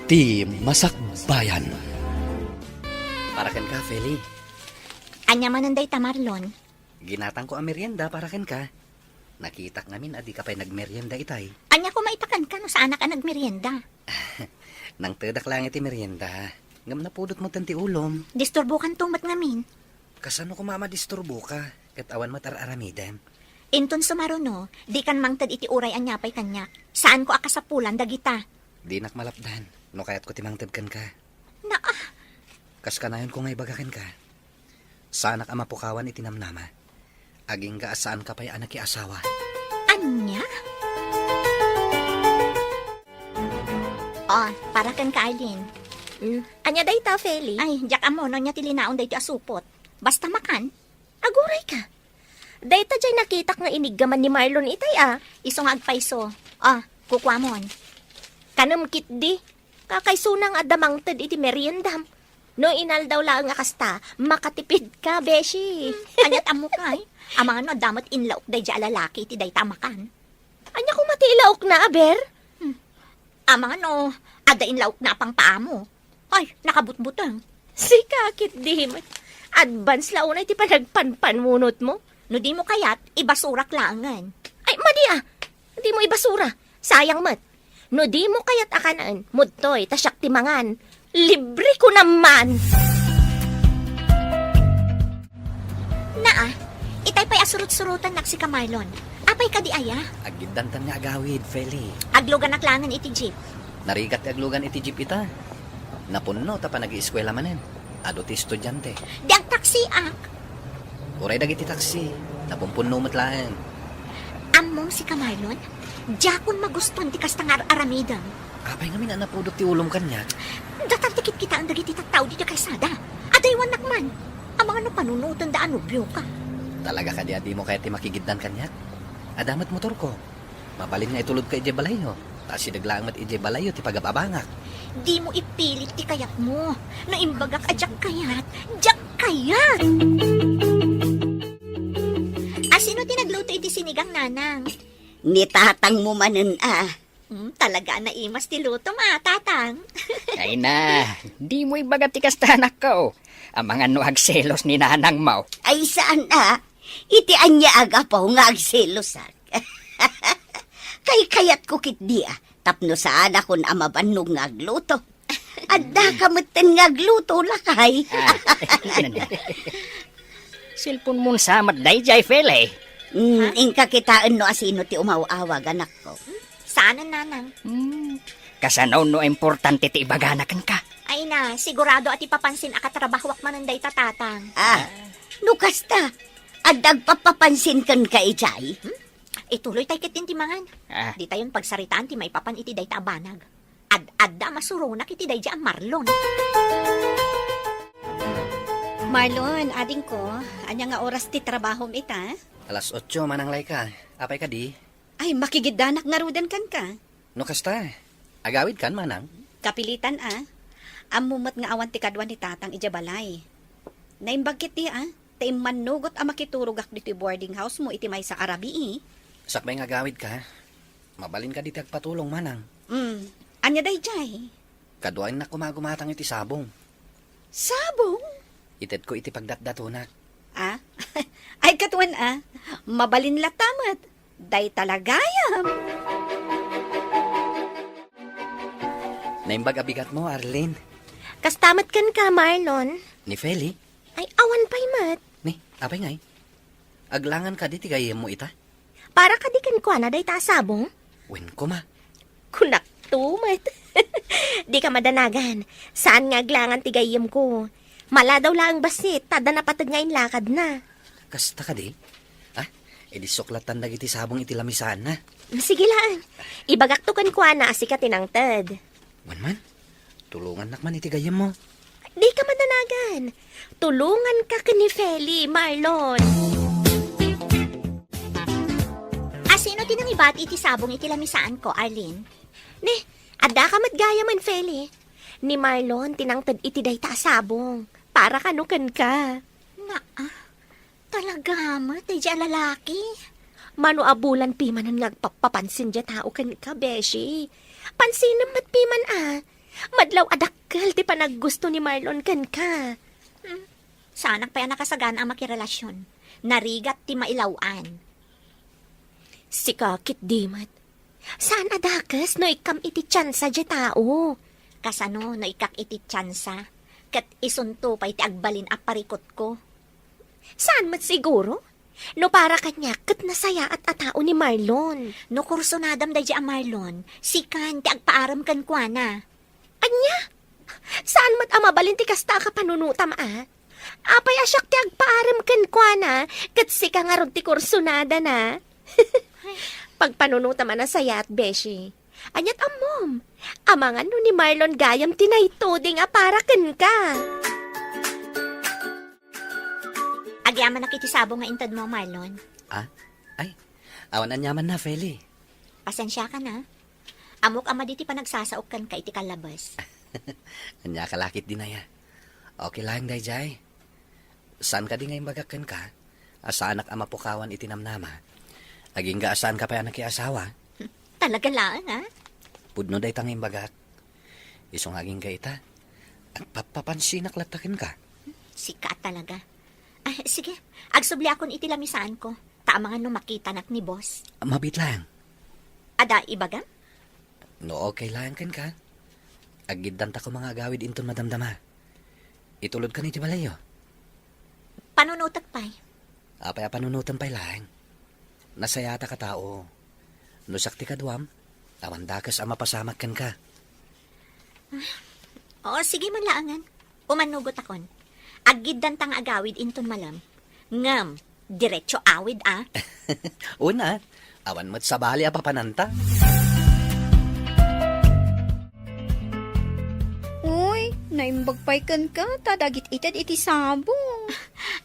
Ti Masakbayan. Para ken ka, Feli. Anya mananday ta, Marlon. Ginatang ko ang merienda para ken ka. Nakita ngamin adi ka pa'y nagmerienda itay. Anya ko maitakan ka no saan ka nagmerienda. Nang tedak lang iti merienda. Ngam napudot mo tanti ulom. Disturbo kan tumat ngamin. Kasano ko mama disturbo ka? Kat awan mo tar-aramidem. Inton sumaruno, di kan mangtad iti uray anya pa'y kanyak. Saan ko akasapulan dagita? Di nak malapdan. No kayat ko timangted kan ka. Na Kas kanayon ko ngay bagakan ka. Saanak ama pukawan itinamnama. Aging ka asaan ka pa'y anak asawa. anya? Oh, para kan ka, Arlene. Anya day ta, Feli? Ay, jak amo no nya tilinaon day ti asupot. Basta makan, Aguray ka. Day ta jay nakitak nga iniggaman ni Marlon itay isong agpaiso. Ah, kukwamon. Kanam kit di. Kakaisunang adamang tad iti meriendam. No inal daw lang nga kasta, makatipid ka, beshi. Anyat amo kay. Amang ano, damat inlaok day di alalaki iti day tamakan. Anya ko matilaok na, aber? Amang ano, ada inlaok na pang paamo. Ay, nakabutbutang. Si kakit di. Advance launa iti panagpanpanmunot mo. No di mo kayat, ibasurak langan. Ay, madi Di mo ibasura. Sayang mat. No di mo kayat akanan, mudtoy, tasyak timangan. Libre ko naman. Naa, itay pa'y asurut-surutan nak si Kamarlon. Apay ka di aya? Agidantan nga agawid, Feli. Aglugan naklangan iti jeep. Narigat aglugan iti jeep ita. Napunno ta pa nag-ieskwela manen. Ado ti estudyante. Di ang taksi ak. Uray dagiti taksi. Napumpunno matlaan. Among si Kamarlon, jakon maguston ti kastangar aramidang. Apay ngamin ang napudot ti ulom kanya. Datartikit kita ang dagiti tattaw di kaysada. Adaywan nakman. Amang ano panunutan da anubyo ka. Talaga ka di mo kaya ti makigiddan kanya. Adamat motor ko. Mabalin nga itulod ka ije balayo. Ta sidaglang mat ije balayo ti pagababangak. Di mo ipilit ti kayat mo. No imbagak ajak kayat, jak kayat. Asino tinagluto iti sinigang nanang? Ni tatang mo manen Talaga na imas ti luto tatang. Ay na, di mo ibagat ikastanak ko. Ang mga nuagselos ni nanang mo. Ay saan iti anya aga po nga agselosak. Kay kayat ko kit di tapno saan akon amabannog nga agluto. Adda kamutin nga agluto lakay. Silpon mo samat day jay fele. Ingka kitaan no asino ti umawawag anak ko. Saan ang nanang? Kasanaw no importante ti ibaganakan ka. Ay na, sigurado at ipapansin akatrabahwak mananday tatang. Nukas ta. Adag papapansin kan ka ijay. Ituloy tayo kitin timangan. Di tayon pagsaritaan ti may papan iti day tabanag. Ad-adda masurunak iti day di ang Marlon. Marlon, ading ko, anya nga oras ti trabahom ita? Alas 8 manang lay ka. Apay ka di? Ay, makigidanak nga rudan kan ka. No kasta. Agawid kan manang. Kapilitan Amumat nga awan ti kadwan ni tatang ijabalay. Naimbagkit di Taim manugot makiturugak dito boarding house mo iti may sa Arabi Sakbay nga agawid ka. Mabalin ka di tagpatulong manang. Anya day jay? Kaduain na kumagumatang iti sabong. Sabong? Ited ko iti pagdatdatunak. Ay katuan mabalin latamat. Day talagayam. Naimbag abigat mo, Arlene. Kastamat kan ka, Marlon. Ni Feli. Ay, awan pa'y mat. Ni, apay ngay. Aglangan ka di tigayem mo ita. Para ka di kan kwa na day tasabong. Wen ko ma. Kunak tumat. Di ka madanagan. Saan nga aglangan tigayim ko? Mala daw lang basit, tada na patag ngayon lakad na. Kasta ka di? Edi suklatan dagiti sabong iti lamisan na. Sige lang. Ibagak to kan kwa na asika tinangtad. Wan man, tulungan nakman iti gayem mo. Di ka madanagan. Tulungan ka ni Feli, Marlon. Asino tinang ibati iti sabong iti lamisaan ko, Arlene? Ne, ada ka matgaya man, Feli. Ni Marlon, tinangtad iti day tasabong. Para kanukan ka. Talaga mo, tayo dyan lalaki. Mano abulan piman ang nagpapapansin dya tao kan ka, Beshi. Pansin naman piman Madlaw adakkel ti panaggusto ni Marlon kan ka. Sanak pa yan nakasagan ang makirelasyon. Narigat ti mailawan. Si kakit dimat. Saan adakas no ikam iti tsansa di tao? Kasano no ikak iti tsansa. Kat isunto pa iti agbalin a parikot ko. Saan mat siguro? No para kanya kat nasaya at atao ni Marlon. No kurso nadam da a Marlon. Sikan ti agpaaram kan kwa na. Anya? Saan mat amabalin ti kasta ka panunutam Apay asyak ti agpaaram kan kwa na kat sika nga ron ti kursunada na. Pagpanunutam na saya at beshi. Anyat amom. Amangan no ni Marlon gayam tinaytoding para kan ka. Agyaman na kiti sabo nga intad mo, Marlon. Ay, awan anyaman na, Feli. Pasensya ka na. Amok ama diti pa nagsasaok kan ka iti kalabas. Anya kalakit din na ya. Okay lang, Dayjay. Saan ka di ngayon bagakan ka? Asaan ak ama pukawan itinamnama. Aging gaasaan ka pa yan asawa. Talaga lang, ha? Pudno day tanging bagak. Isong aging gaita. At papapansinak latakin ka. Sika talaga. Ay, sige, agsubli akon iti lamisaan ko. Taamangan no makita nak ni boss. Mabit lang. Ada ibaga? No okay lang kan ka. Agiddan ta ko mga gawid inton madamdama. Itulod ka ni Balayo. Panunutak pa'y. Apay panunutan pa'y lang. Nasayata ka tao. No sakti ka duwam. Awan dakas ama pasamak kan ka. Oo, sige man laangan. Umanugot akon. Agiddan tang agawid inton malam. Ngam, diretso awid Una, awan mo't sabali apapananta. Uy, naimbagpay ka, tadagit itad iti sabong.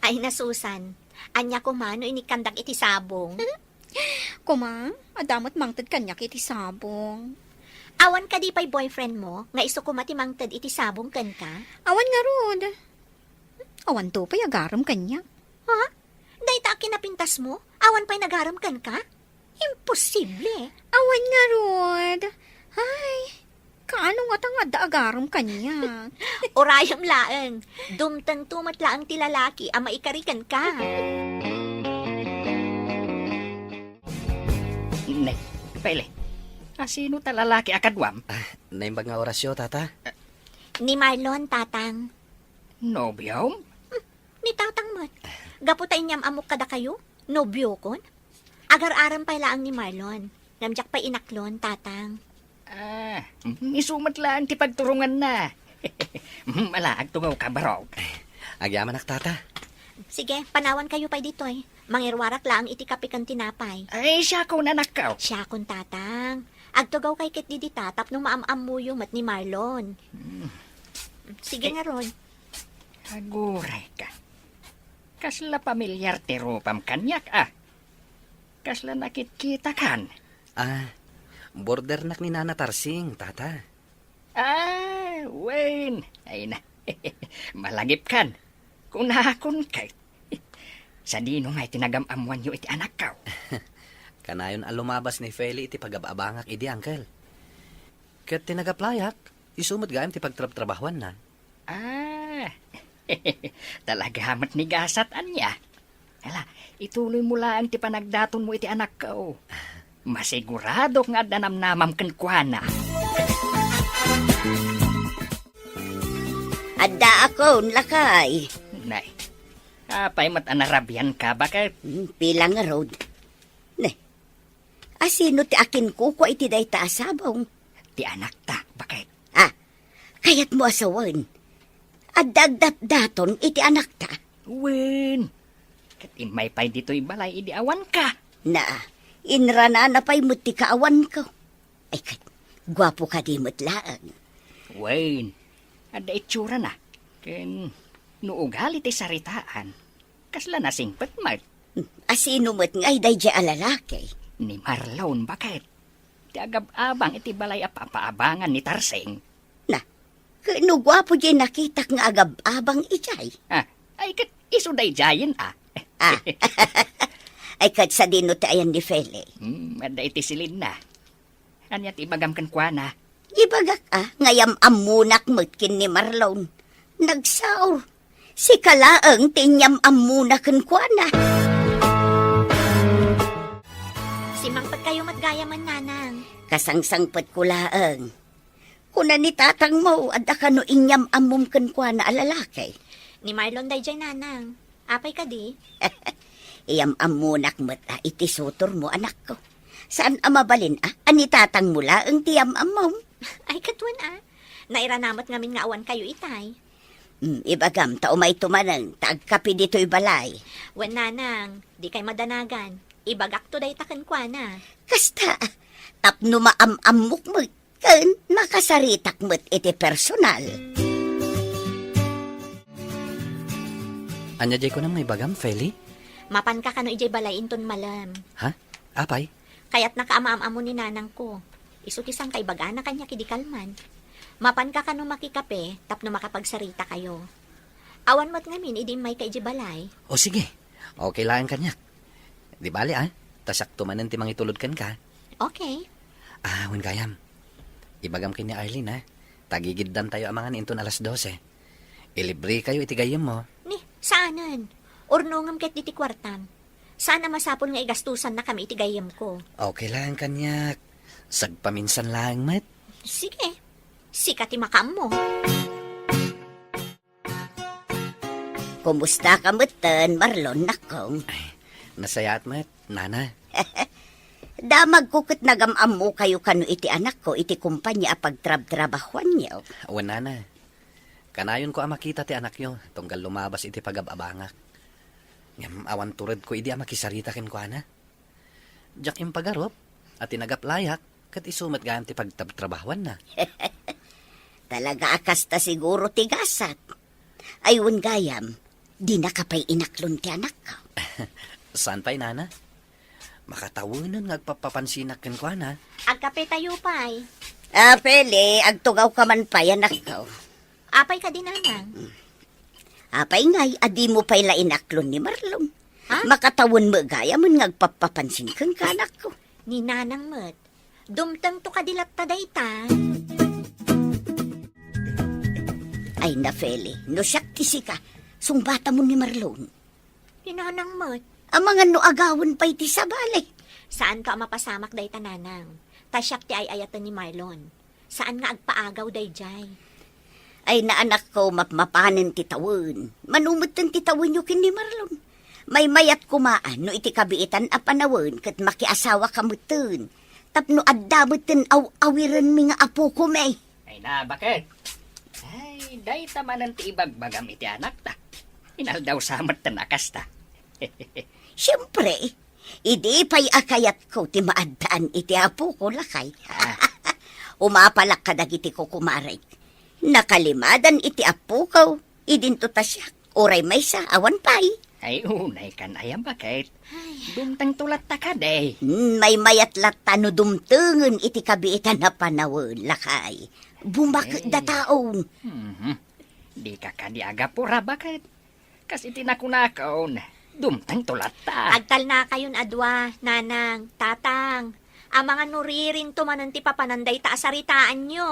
Ay nasusan. Anya ko mano inikandak iti sabong. Kuma, adamot mangtad kanyak iti sabong. Awan ka di pa'y boyfriend mo, nga iso kumatimangtad iti sabong kan ka? Awan nga rod. Awan to pa'y agaram kanyak. Ha? Day ta kinapintas mo? Awan pa'y nagaram kan ka? Imposible. Awan nga rod. Ay, kaano nga tanga da agaram kanyak. Orayam laeng. Dumtang tumat laang ti lalaki ang maikarikan ka. Nay, Pele. Sino ta lalaki akadwam? Naimbag nga orasyo, tata. Ni Marlon, tatang. Nobyo? Ni tatang mat. Gaputay niyam amok kada kayo? Nobyo kon? Agar-aram pa laang ni Marlon. Namjak pa inaklon, tatang. Isumat lang ti pagturungan na. Malaag tungaw ka barog. Agyaman ak, tata. Sige, panawan kayo pa dito eh. Mangirwarak laang iti kapikan tinapay. Ay, siya ko na nakaw. Siya kon tatang. Agtugaw kay kit di tatap nung maamam mo yung mat ni Marlon. Sige nga ron. Aguray ka. Kasla pamilyar ti rupam kanyak Kasla nakit-kita kan. Border nak ni Nana Tarsing, tata. Wen. Ay na. Malagip kan. Kunakon kay. Sa dino nga itinagamamuan yu iti anak kaw. Kanayon alumabas ni Feli iti pagababangak idi, uncle. Kat tinagaplayak, isumot gayam ti pagtrab-trabahuan na. Talaga hamat ni gasat anya. Hala, ituloy mo lang ti panagdaton mo iti anak kaw. Masigurado nga danamnamam kenkwana. Adda ako, lakay. Nay, apay mat anarabian ka bakit? Pilang nga road. Ne, asino ti akin kuko iti day taasabong? Ti anak ta, bakit? Kayat mo asawan. Adagdat daton iti anak ta. Wen, katimay pay dito'y balay idi awan ka. Na, inrana na pa'y muti kaawan ko. Ay kat, gwapo ka di mutlaan. Wen, ada itsura na. Ken, nuugali ti saritaan. Kasla na singpet mat. Asino mo't ngay day di alalaki. Ni Marlon, bakit? Ti agab-abang iti balay apapaabangan ni Tarsing. Na, kano gwapo di nakitak nga agab-abang ijay. Ay kat isuday jayin Ay kat sa dino tayan ni Feli. Ada iti silid na. Anya ti ibagam kan kwa na. Ibagak ngayam amunak mutkin ni Marlon. Nagsaur. Si kalaang tinyam amunakan kwa na. Si mangpag kayo matgayaman, nanang. Kasangsangpat ko laang. Kuna ni tatang mo, adda ka no inyam amumkan kwa na alalaki. Ni Marlon day dyan, nanang. Apay ka di? Iyam amunak mo't iti sutor mo, anak ko. Saan amabalin ani tatang mula ang tiyam amom? Ay, katwan Nairanamot ngamin nga awan kayo itay. Ibagam, taumay tumanang, taagkapi dito'y balay. Wen, nanang, di kay madanagan. Ibagak to day taken kwa na. Kasta, tapno maamamok mo, kan makasaritak mo't iti personal. Anya jay ko na may bagam, Feli? Mapan ka kano ijay balay inton malam. Ha? Apay? Kaya't nakaamaam-amo ni nanang ko. Isutisang kay bagana kanya kidikalman. Mapan ka kano makikape, tapno makapagsarita kayo. Awan mo't ngamin, idi may kay ijay balay. O sige, okay lang kanyak. Di bali tasak tumanan ti mangitulod kan ka. Okay. Wen gayam. Ibagam kini Arlene Tagigiddan tayo amangan inton alas 12. Ilibre kayo iti gayam mo. Ni, saanan? Urnongam ket diti kwartam. Sana masapol nga igastusan na kami iti gayam ko. Okay lang kanyak. Sagpaminsan lang, mat. Sige. Sikat imakam mo. Kumusta ka mo't Marlon nakong? Nasayat, mat. Nana. Damag ko kat nagamam mo kayo kano iti anak ko, iti kumpanya pagtrab-trabahuan niyo. Awan, nana. Kanayon ko makita ti anak nyo. Tunggal lumabas iti pagababangak. Ngam awan turad ko idi makisarita ken ko ana. Jak yung pagarop at tinagaplayak kat isumat gayam ti pagtrabahuan na. Talaga akasta siguro tigasat. Ayun gayam, di nakapay inaklon ti anak ko. Saan pa'y nana? Makatawanan ngagpapapansinak ken ko ana. Agkape tayo pa'y. Pele, agtugaw ka man pa anak ko. Apay ka din, nanang. Apay ngay, adi mo pa'y lainaklon ni Marlon. Ha? Makatawon mo gaya mo ngagpapapansin kang kanak ko. Ni nanang met. Dumtang to kadilat ta dayta. Ay na, Feli, no siyak kisi ka, sungbata mo ni Marlon. Ni nanang met. Ang mga no agawon pa'y ti sabali. Saan ka mapasamak dayta, nanang? Tasyak ti ay ayatan ni Marlon. Saan nga agpaagaw dayjay? Ay na anak ko, mapanin ti tawon. Manumot ng ti tawon yung kini Marlon. May mayat kumaan, no iti kabiitan a panawon, kat makiasawa kamutin. Tapno addamutin awiran mi nga apo ko may. Ay na, bakit? Ay, day tamanan ti ibagbagam iti anak ta. Inaldaw samat ta nakas ta. Siyempre, idi pa'y akayat ko ti maadaan iti apo ko lakay. Umapalak ka dagiti ko kumaray. Nakalimadan iti apo ko, idinto ta siya. Oray may sa awan pa'y. Ay, unay kan ayam bakit? Dumtang tulat ta ka, day. May mayat latano dumtungan iti kabiitan na panawon lakay. Bumak da taon. Di ka kaniaga pura, bakit? Kasi tinakunakaon, dumtang tulat ta. Agtal na kayon adwa, nanang, tatang. Ang mga nuririn tumanan ti papananday ta asaritaan nyo.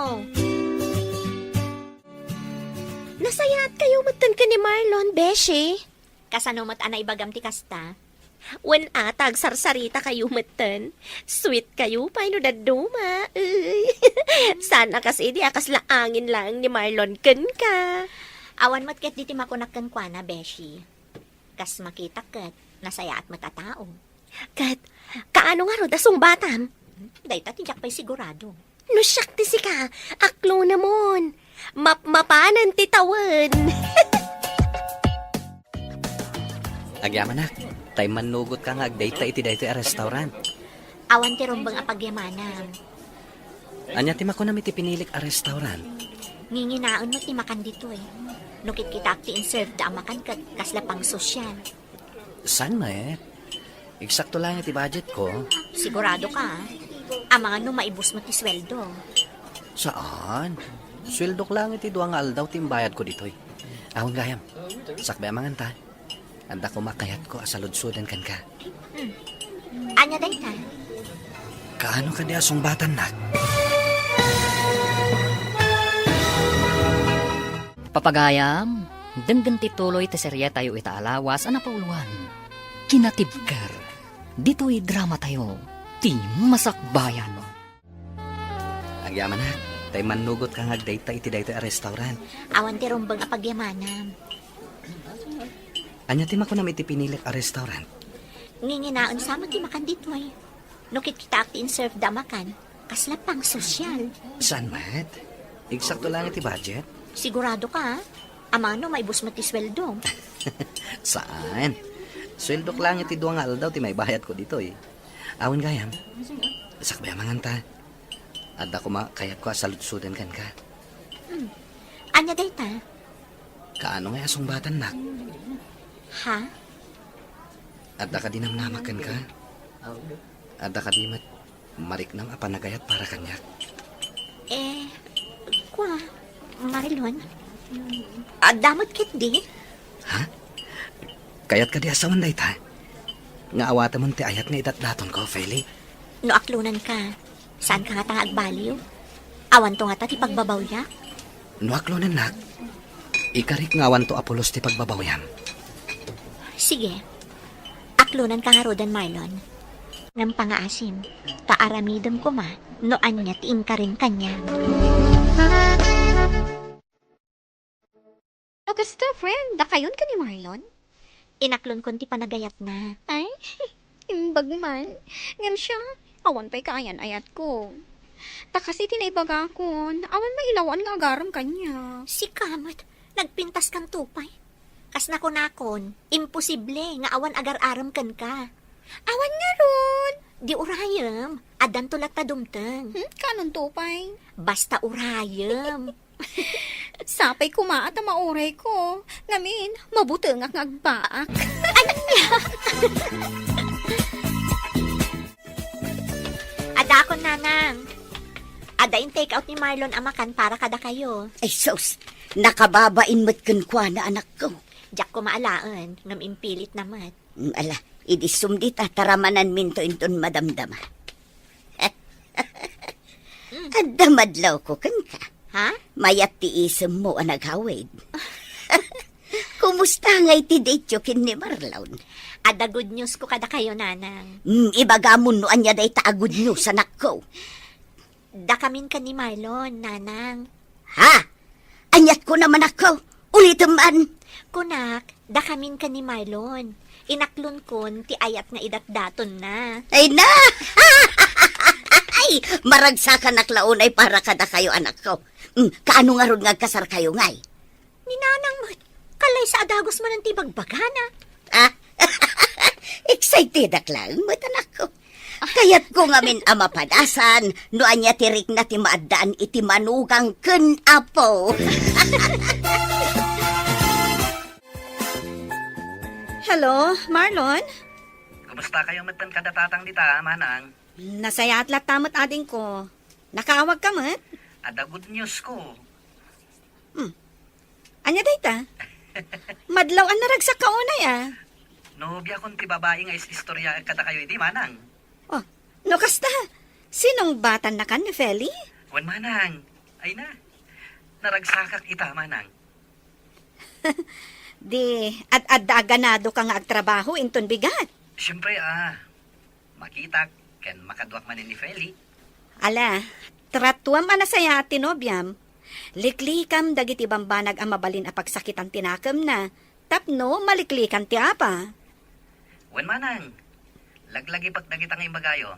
Nasayat kayo matan ka ni Marlon, Beshi. Kasanomat anay bagam ti kasta. Wen atag sarsarita kayo matan. Sweet kayo, paano daduma. Sana kasi di akas laangin lang ni Marlon ken ka. Awan mat ket diti makunakkan kwa na, Beshi. Kas makita ket, nasaya at matatao. Kat, kaano nga ro dasong batam? Dayta tijak pa'y sigurado. No siyak ti si ka, aklo namon. Mapanan ti tawon. Agyaman nak. Tay manugot ka nga agdayta iti dayto a restaurant. Awan ti rombang apagyamanan. Anya ti makunam iti pinilik a restaurant. Nginginaon mo ti makan dito eh. Nukit kita ti inserve da makan ket kasla pang sosyal. San Eksakto lang iti budget ko. Sigurado ka, ang mga maibus mo ti sweldo. Saan? Sweldo ko lang iti duwang aldaw timbayad ko ditoy. Awang gayam. Sakbay amangan ta. Anda ko makayat ko asaludsudan kan ka. Anya dayta? Kaano ka di asong batan nak? pagayam, denggan ti tuloy ti serye tayo itaalawas ana pauluan. Kinatibker, dito'y drama tayo, ti masakbayan. Ang yaman na, tay manugot kang agdayta iti dayto a restaurant. Awan ti rumbang apagyamanam. Anya ti makunam iti pinilik a restaurant. Nginginaon sama ti makan ditoy. Nukit kita akti in-serve da makan. Kasla pang sosyal. Saan mat? Eksakto lang iti budget. Sigurado ka, ha? Amano, may bus mo ti sweldo. Saan? Sweldo lang iti duwang aldaw ti may bayad ko dito eh. Awan gayam. Sakbay manganta. Adda ko kayat ko saludsudan kan ka. Anya dayta? Kaano nga asong batan nak? Ha? Adda ka dinamnamakan ka. Adda ka di mariknam apanagayat para kanyak. Kwa, Marlon? Damot kit di? Ha? Kayat ka di asawan dayta? Nga awata mo ti ayat nga itatdaton ko, Feli. No aklunan ka. Saan ka nga tangag baliw? Awan to nga ta ti pagbabawya? Nuaklo na nak. Ikarik nga awan to apulos ti pagbabawyam. Sige. Aklunan ka nga rodan, Marlon. Ngam pangaasim, taaramidam ko ma, noan niya tiin ka rin kanya. Augusta, friend, dakayon ka ni Marlon? Inaklon kon ti panagayat na. Ay, imbag man. Ngam siya, awan pa'y kaayan ayat ko. Takasi tinaibaga ko, awan mailawan nga agaram kanya. Si Kamot, nagpintas kang tupay. Kas nakon, imposible nga awan agar-aram kan ka. Awan nga ron. Di urayam, adan tulak ta dumteng. Kanon tupay? Basta urayam. Sapay kumaat ang mauray ko. Ngamin, mabuti nga ngagbaak. Ada akon nanang. Ada in take out ni Marlon ang makan para kada kayo. Ay sus, nakababain mo't kunkwa na anak ko. Diyak ko maalaan, ngam impilit naman. Ala, idisum di taramanan minto inton madamdama. Adamadlaw ko kan ka. Ha? Mayat ti isem mo ang naghawid. Kumusta nga iti date kin ni Marlon? Ada good news ko kada kayo, nanang. Ibagamon no anya day taagud nyo sa anak ko. Dakamin ka ni Marlon, nanang. Ha? Anyat ko naman ako. Ulitin man. Kunak, dakamin ka ni Marlon. Inaklon kon, ti ayat nga idatdaton na. Ay na! Ay, maragsakan naklaon ay para kada kayo anak ko. Kaano nga ron nga kasar kayo ngay? Ni nanang mo, kalay sa adagos mo ng tibagbagana. Ah, excited lang mo anak ko. Kayat ko nga min amapadasan, no anya tirik na ti maadaan iti manugang ken apo. Hello, Marlon? Kumusta kayo matan kadatatang dita, manang? Nasaya at tamot ading ko. Nakaawag ka mat? Ada good news ko. Anya dayta? Madlaw ang naragsak ka unay Nobya kon ti babae nga istorya kada kayo di manang. Oh, no kasta. Sinong batan na kan ni Feli? Wan manang. Ay na. Naragsakak ita manang. Di, at ganado ka nga agtrabaho inton bigat. Siyempre makita ken makadwak man ni Feli. Ala, tratuam anasaya at tinobyam. Liklikam dagiti bambanag ang mabalin a pagsakitan tinakam na. Tapno, maliklikan ti apa. Wan manang. Laglagi pag dagitang imbagayo.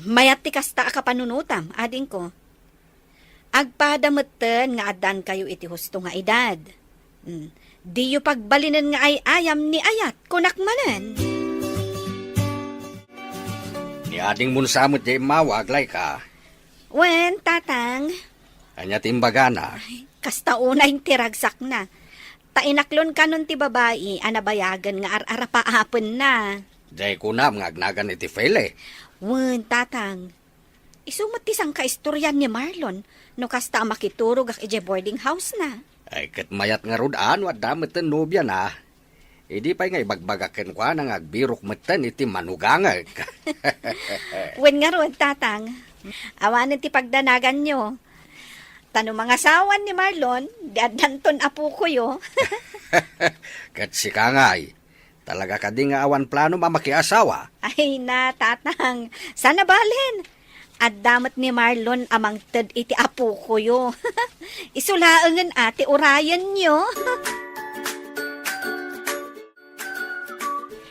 Mayat ti kasta a kapanunutam, ading ko. Agpadamutten nga adan kayo iti husto nga edad. Di yu pagbalinan nga ay ayam ni ayat kunak manen. Ni ading munsamot jay mawaglay ka. Wen, tatang, Anya timbagana. kasta unay tiragsak na. Tainaklon ka nun ti babae, anabayagan nga ararapaapon na. Jay kunam nga agnagan iti Feli. Wen, tatang, isumot ti sang kaistoryan ni Marlon, no kasta makiturog ak ije boarding house na. Ay ket mayat nga rudaan wa damet ten nobya na. Idi pay nga ibagbagaken kwa nang agbirok meten iti manugangag. Wen nga ron, tatang, awanan ti pagdanagan nyo. Tanong mga sawan ni Marlon, di adanton apo ko yo. Kat si Kangay, talaga ka di nga awan plano mamakiasawa. Ay na, tatang, sana balin. At damat ni Marlon amang ted iti apo ko yo. Isulaangan ate urayan nyo.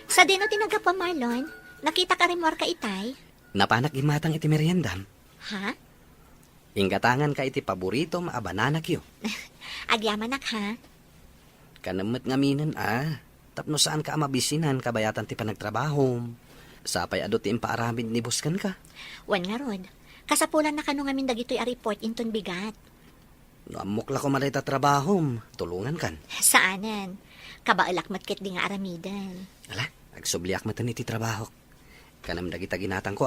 Sa dino tinaga pa, Marlon, nakita ka rin ka itay? Napanak imatang iti meriendam. Ha? Inggatangan ka iti paborito maabananak yo. Agyamanak ha? Kanamet ngaminan tapno saan ka amabisinan kabayatan ti panagtrabaho. Sapay adot ti impaaramid ni buskan ka. Wan nga rod. Kasapulan na kanu ngamin dagitoy a report inton bigat. No amukla ko malay ta trabaho, tulungan kan. Saanan? Kabaalak matkit di nga aramidan. Ala, agsubliak matan iti trabaho. Kanam dagita ginatang ko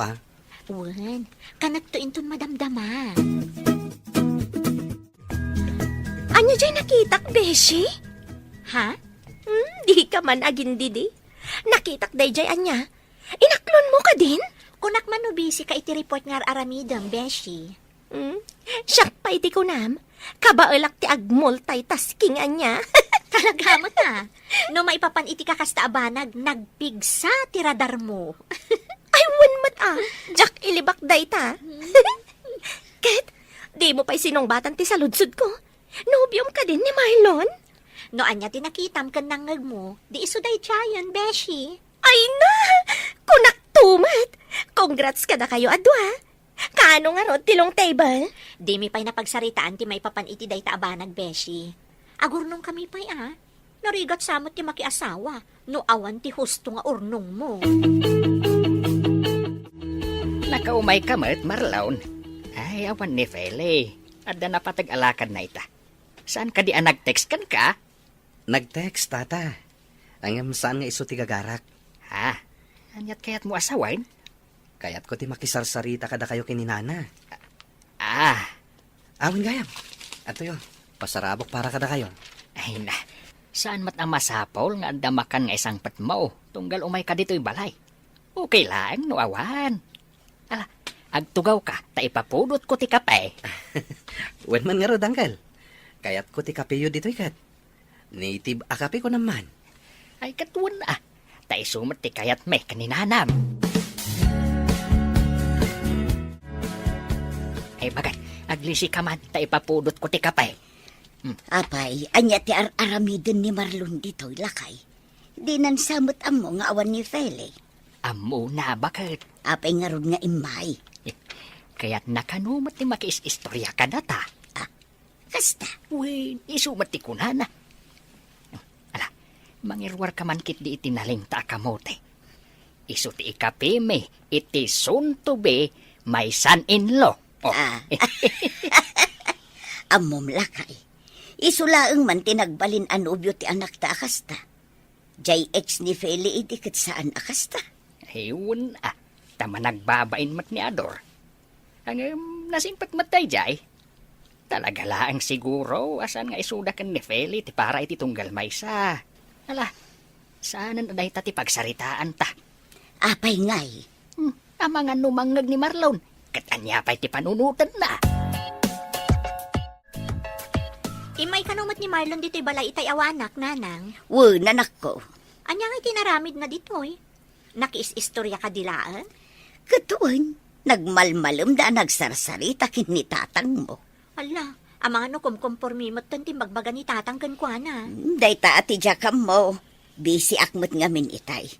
Wan, kanak to inton madamdama. Anya jay nakitak, Beshi? Ha? Di ka man agin didi. Nakitak day jay anya. Inaklon mo ka din? Kunak man no busy ka iti report nga aramidam, Beshi. Siyak pa iti kunam. Kabaalak ti ag multitasking anya. Talaga mo na. No maipapan iti kakasta abanag, nagpigsa ti radar mo. Ay, wan mat Jack ilibak day ta. Ket, di mo pa'y sinongbatan ti saludsud ko. Nobyom ka din ni Marlon? No anya tinakitam kan nangag mo, di iso day tiyan, Beshi. Ay na! Kunak tumat! Congrats ka na kayo, adwa. Kaano nga rod tilong table? Di mi pa'y napagsaritaan ti may papan iti day ta abanag, Beshi. Agurnong kami pa'y Narigat samot ti makiasawa, no awan ti husto nga urnong mo. Nakaumay ka mat, Marlon. Ay, awan ni Fele. Adda na patag-alakad na ita. Saan ka di nag-text kan ka? Nag-text, tata. Ang saan nga iso ti gagarak. Ha? Anyat kayat mo asawain? Kaya't ko ti makisarsarita kada kayo kininana. Awin gayam. Ato yo, pasarabok para kada kayo. Ay na, saan mat ang masapaw nga damakan nga isang patmaw tunggal umay ka dito'y balay? Okay lang, no awan. Ala, agtugaw ka, ta ipapudot ko ti kape. Wen man nga ro, dangkal. Kaya't ko ti kapeyo dito'y kat. Native akape ko naman. Ay katuan na, ta isumat ti kayat me kaninanam. Ay bagay, aglisi ka man, ta ipapudot ko ti kape. Apay, anya ti aramidin ni Marlon dito'y lakay. Di nan samot amo nga awan ni Fele. Amo na bakit? Apay nga ron nga imay. Kaya't nakanumat ti makiis-istorya ka na ta. Kasta. Uy, isumat ti kunana. Ala, mangirwar ka man kit di itinaling ta kamote. Isu ti ikapime, iti soon to be my son-in-law. Oh. Amom lakay. Isulaang man tinagbalin anubyo ti anak ta akasta. Jay ex ni Fele idikit saan akasta. Ayun tama nagbabain mat ni Ador. Ang nasimpat matay jay. Talaga laang siguro asan nga isudakan ni Feli ti para iti tunggal maysa. Ala, saanan aday ta ti pagsaritaan ta. Apay ngay. Amangan numangag ni Marlon. Katanya pa'y ti panunutan na. Imay kanumat ni Marlon dito'y balay itay awanak, nanang. Nanak ko. Anya nga tinaramid na dito'y. Nakis-istorya ka dilaan? Katuan, nagmalmalum da nagsarsarita kin ni tatang mo. Ala, ang mga kumpormimot tan timbagbaga ni tatang kankwana. Day ta ati jakam mo. Busy akmat ngamin itay.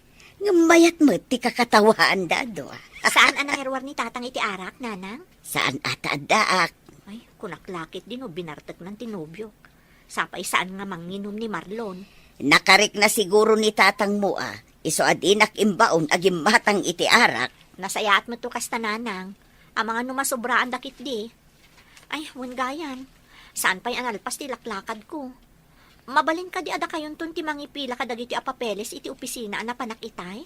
Ngamayat mo ti kakatawaan dado. Saan ang nangyarwar ni tatang iti arak, nanang? Saan ata daak? Ay, kunaklakit din o binartak ng tinubyo. Sapay saan nga manginom ni Marlon. Nakarik na siguro ni tatang mo Iso adinak imbaon agim matang iti arak. Nasayaat mo to kasta, nanang. Ang mga numasobraan dakit di. Ay, gayan. Saan pa'y analpas ti laklakad ko? Mabalin ka di ada kayon ton ti mangipila ka dagiti apapeles iti opisina na panakitay?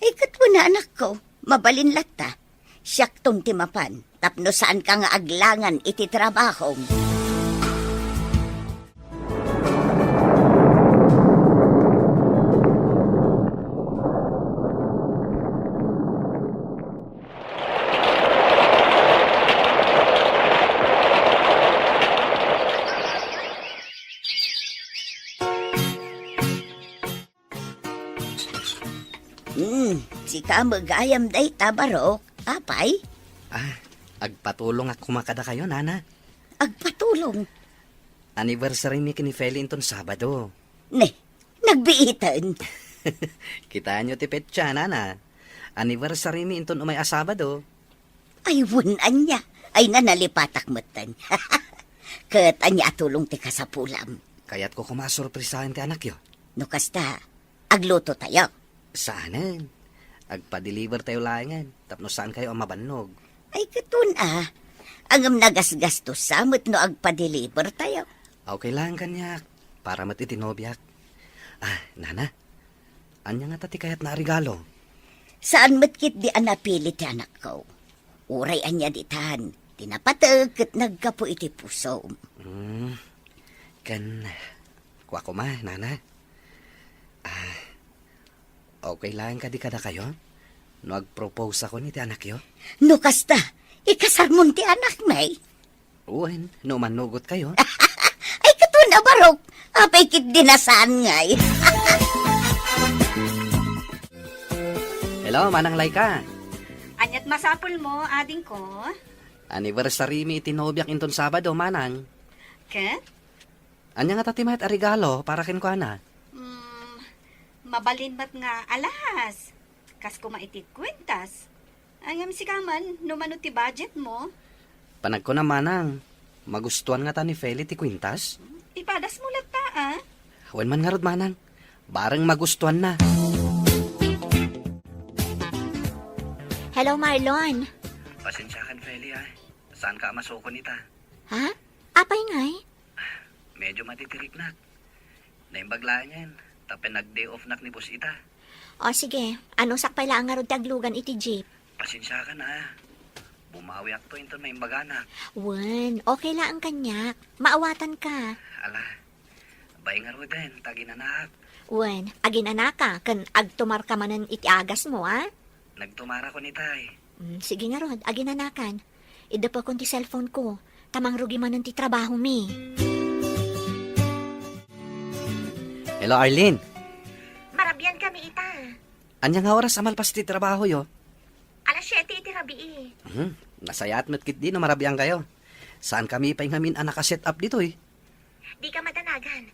Ay katwa na anak ko, mabalin lata. Siyak tong timapan, tapno saan ka nga aglangan iti trabaho. Si ka magayam day tabarok, apay, Agpatulong ako makada kayo, nana. agpatulong. Anniversary mi kini Feli inton Sabado. Ne, nagbiitan. Kitaan nyo ti petsa, nana. Anniversary mi inton umay a Sabado. Ay, wunan niya. Ay, nanalipatak matan. Kat anya atulong ti kasapulam. Kaya't ko kumasurprisahan ti anak yo. No kasta, agluto tayo. Saanan? Agpa-deliver tayo layangan. Tapno saan kayo ang mabannog? Ay, katun Angam nagasgastos samot no agpa-deliver tayo. Okay lang kanyak. Para matitinobyak. Nana. Anya nga tati kayat na regalo? Saan matkit di anapili ti anak ko? Uray anya ditan. Tinapatag kat nagkapo iti puso. Kuha ko ma, nana. Okay lang ka di kada kayo? No ag-propose ako ni ti anak yo? No kasta, ikasar mo ti anak may. Uwan, no manugot kayo. Ay, katun na barok. Apay kit dinasaan ngay. Hello, Manang Laika. Anyat masapul mo, ading ko. Anniversary mi itinobyak inton Sabado, Manang. Ket? Anya nga tati mahet a regalo para kin ko ana? Mabalin mat nga alas. Kas kumaitit kwentas. Ayam si kaman, numano ti budget mo. Panag ko na, Manang. Magustuhan nga ta ni Feli ti kwintas. Ipadas mo lang ta, ah. Wen man nga rod, Manang. Barang magustuhan na. Hello, Marlon. Pasensyakan, Feli, ha. Saan ka masuko nita? Ha? Apay ngay? Medyo matitirik na. Naimbaglaan yan. Tapos nag-day off nak ni boss ita. O sige, ano sakpay lang nga rod taglugan iti jeep? Pasensyakan na. Bumawi ako inton may imbagana. Wen, okay lang ang kanyak. Maawatan ka. Ala, bay nga rod din, taginanak. Wen, agin anak ka, kan agtumar ka manan iti agas mo, ha? Nagtumara ko ni tay. Sige nga rod, agin anakan. Ida pa kon ti cellphone ko. Tamang rugi manan ti trabaho mi. Hello, Arlene. Marabyan kami ita. Anya nga oras amal pas ti trabaho yo? Alas 7 iti rabii. Nasayat met kit di na marabiyang kayo. Saan kami pa ngamin anak set up dito eh? Di ka madanagan.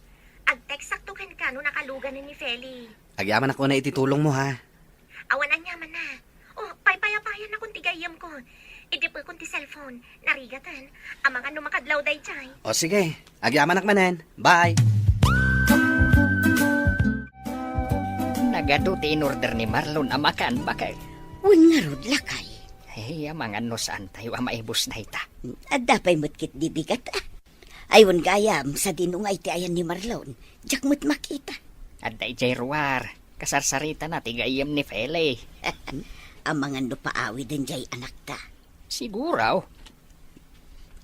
Ag-text saktukan ka no nakalugan ni Feli. Agyaman ako na ititulong mo ha. Awanan niya man na. Oh, paypayapayan na kung tigayam ko. Idi po kung ti cellphone. Narigatan. Amang ano makadlaw day chay. O sige, agyaman manen. Bye! Nagaduti in order ni Marlon amakan bakay. Wen nga rod lakay. Hey, mga no saan tayo maibos na ita. Adda pa'y matkit di bigat Aywan gayam sa dinungay ti ayan ni Marlon. Diyak mo't makita. At day jay ruwar. Kasarsarita na tigayam ni Feli. Ang mga nupaawi din jay anak ta. Siguraw.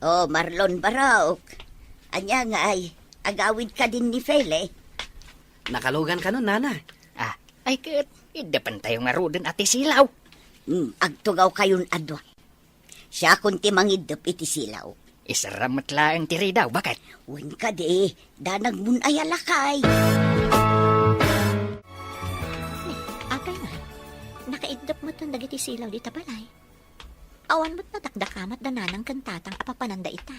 Oh, Marlon Barok. Anya nga ay, agawid ka din ni Fele. Nakalugan ka nun, nana. Ay kat, idepan tayo nga rudin ati silaw. Agtugaw kayon adwa. Siya kunti mangidop iti silaw. Isaramat lang tiri daw, bakit? Wen ka di, danag mun ay alakay. Apay nga. Nakaidap mo itong dagiti silaw di tabalay. Awan mo't nadakdakamat dananang kantatang apapananda ita.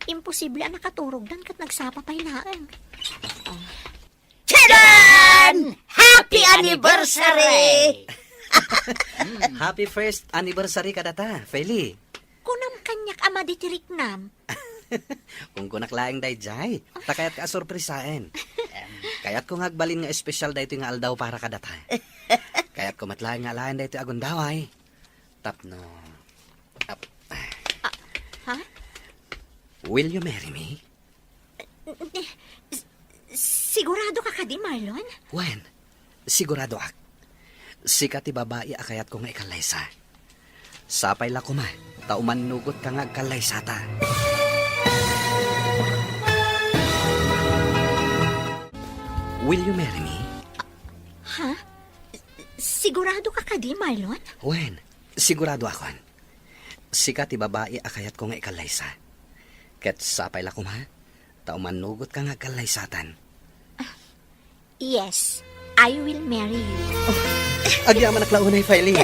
Imposible ang nakaturog dan kat nagsapa pa'y laang. Charan! Happy anniversary! Happy first anniversary ka data, Feli. Kunam kanyak ama ditirik nam. Kung kunaklaing day jay, takayat ka sorpresaen. Kayat ko ngagbalin nga espesyal day ito nga aldaw para ka data. Kayat ko matlaing nga alayan day ito agundaway. Tapno. Ha? Will you marry me? Sigurado ka ka di, Marlon? When? Sigurado ak. Sikat ti babae akayat ko nga ikalaysa. Sapay la kuma, tauman nugot ka nga kalaysata. Will you marry me? Ha? Sigurado ka ka di, Marlon? When? Sigurado akon. Sikat ti babae akayat ko nga ikalaysa. Ket sapay la kuma, tauman nugot ka nga kalaysatan. Yes, I will marry you. Agyaman naklaunay, Feli.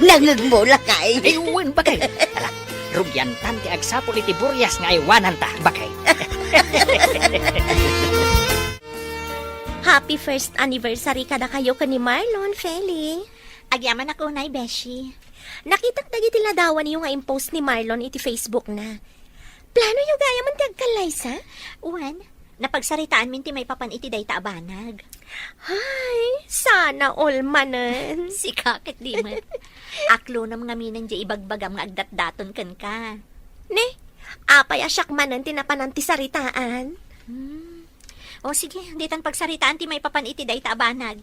Nangagmula kay. Ayun, bakay. Ala, rugyantan ti agsapol iti buryas nga iwanan ta, bakay. Happy first anniversary ka na kayo ka ni Marlon, Feli. Agyaman ako na, Beshi. Nakita dagiti ladawan niyo nga impost ni Marlon iti Facebook na. Plano yung gaya man ti agkalaysa? Uwan, napagsaritaan minti may papan iti day taabanag. Ay, sana all manan. Si kakit di man. Aklo na mga minan di ibagbagam nga agdat-daton kan ka. Ne, apay asyak manan tinapanan ti saritaan. O sige, ditan pagsaritaan ti may papan iti day taabanag.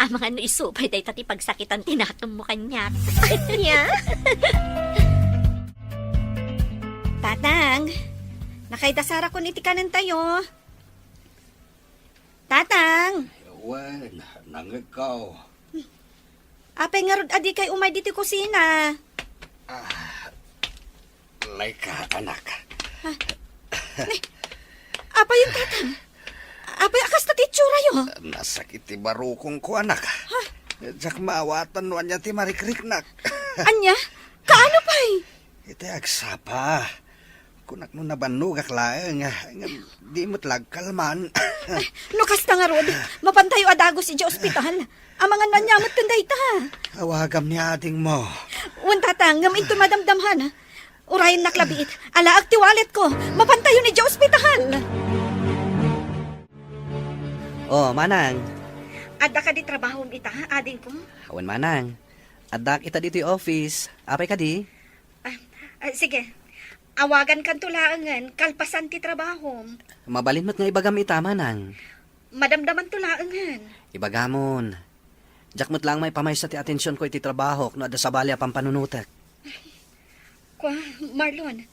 Ang mga no isupay day tati pagsakitan tinatom mo kanya. Yeah? Tatang, nakaidasara ko niti kanan tayo. Tatang, Wan, nangagaw. apay nga rod adi kay umay diti kusina. Lay ka, anak. Apay yung tatang. Apay akas na titsura yo. Nasakit ti barukong ko, anak. Jak maawatan wan niya ti marikriknak. Anya, kaano pay? Iti agsapa. Kunak no nabanugak laeng. Di mo't lagkalman. Nukas na nga rod, mapantayo adagos iti ospital. Ang mga nanyamot kanday ta. Awagam ni ading mo. Un tatang, ngam ito madamdamhan. Urayin naklabiit, ala ti wallet ko, mapantayo ni di ospital. Oh, Manang. Adda ka di trabaho ita, ading ko. Awan, Manang. Adak ita dito yung office. Apay ka di? Sige, awagan kan tulaangan, kalpasan ti trabaho. Mabalin mo't nga ibagam ita, Manang. Madamdaman tulaangan. Ibagamon. Jak mo't lang may pamay sa ti atensyon ko iti trabaho no ada sa balya pampanunutek. Kwa, Marlon,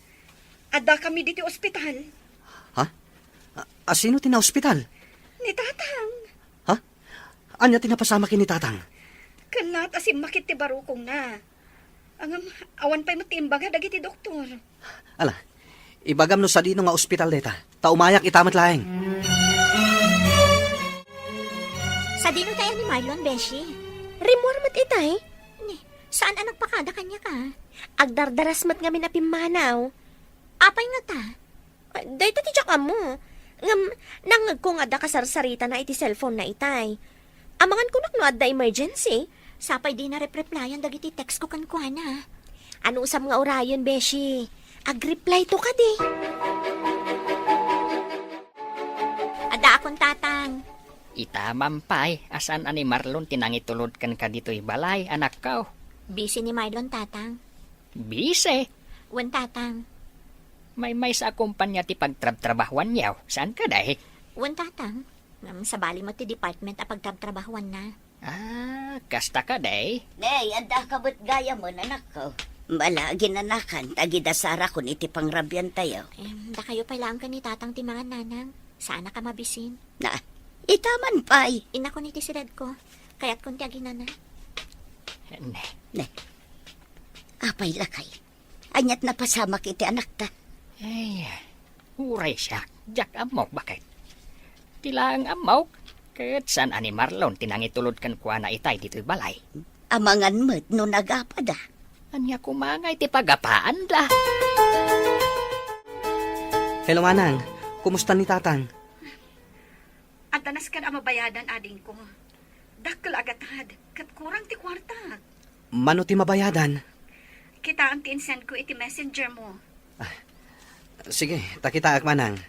adda kami dito ospital. Ha? Asino tina ospital? Ni tatang. Ha? Anya tinapasama kini tatang? Kanat asim makit ti barukong na. Ang awan pa'y matimbaga dagiti doktor. Ala, ibagam no sa dino nga ospital deta. Taumayak itamat laeng. Sa dino tayo ni Marlon, Beshi. Rimor mat itay. Saan anak pakada kanya ka? Agdardaras mat nga minapimanaw. Apay nga ta. Day tati jak mo. Ngam, nangag ko nga da kasarsarita na iti cellphone na itay. Amangan ko no adda emergency. Sapay di na replyan dagiti text ko kan kuana. Ano usam nga orayon, Beshi? Ag-reply to ka di. Ada akong tatang. Itamampay, asan ani Marlon tinangitulod kan ka dito'y balay, anak ka. Busy ni Marlon tatang. Bise, Wan tatang. may sa kumpanya ti pagtrab-trabahuan niyaw. Saan ka dahi? Wan tatang. Sa bali mo ti department a pagtrabahuan na. Kasta ka dahi? Nay, anda ka ba't gaya mo, anak ko? Bala, ginanakan, tagidasara kun iti pangrabyan tayo. Da kayo pala ang ni tatang ti mga nanang. Sana ka mabisin. Na, itaman pa'y. Ina ko ni ti sirad ko. Kaya't kun ti aginana. Ne. Apay lakay. Anyat na pasama kiti anak ta. Ay, uray siya. Jak amaw, bakit? Tila ang amaw. Kahit saan ani Marlon tinangitulod kan kuha na itay dito'y balay. Amangan mo't no nagapada. Anya kumangay ti pagapaan da. Hello, Manang. Kumusta ni tatang? Antanas ka na mabayadan ading ko. Dakkel agatad, kat kurang ti kwarta. Mano ti mabayadan? Kita ang tinsend ko iti messenger mo. Sige, takita ak, Manang.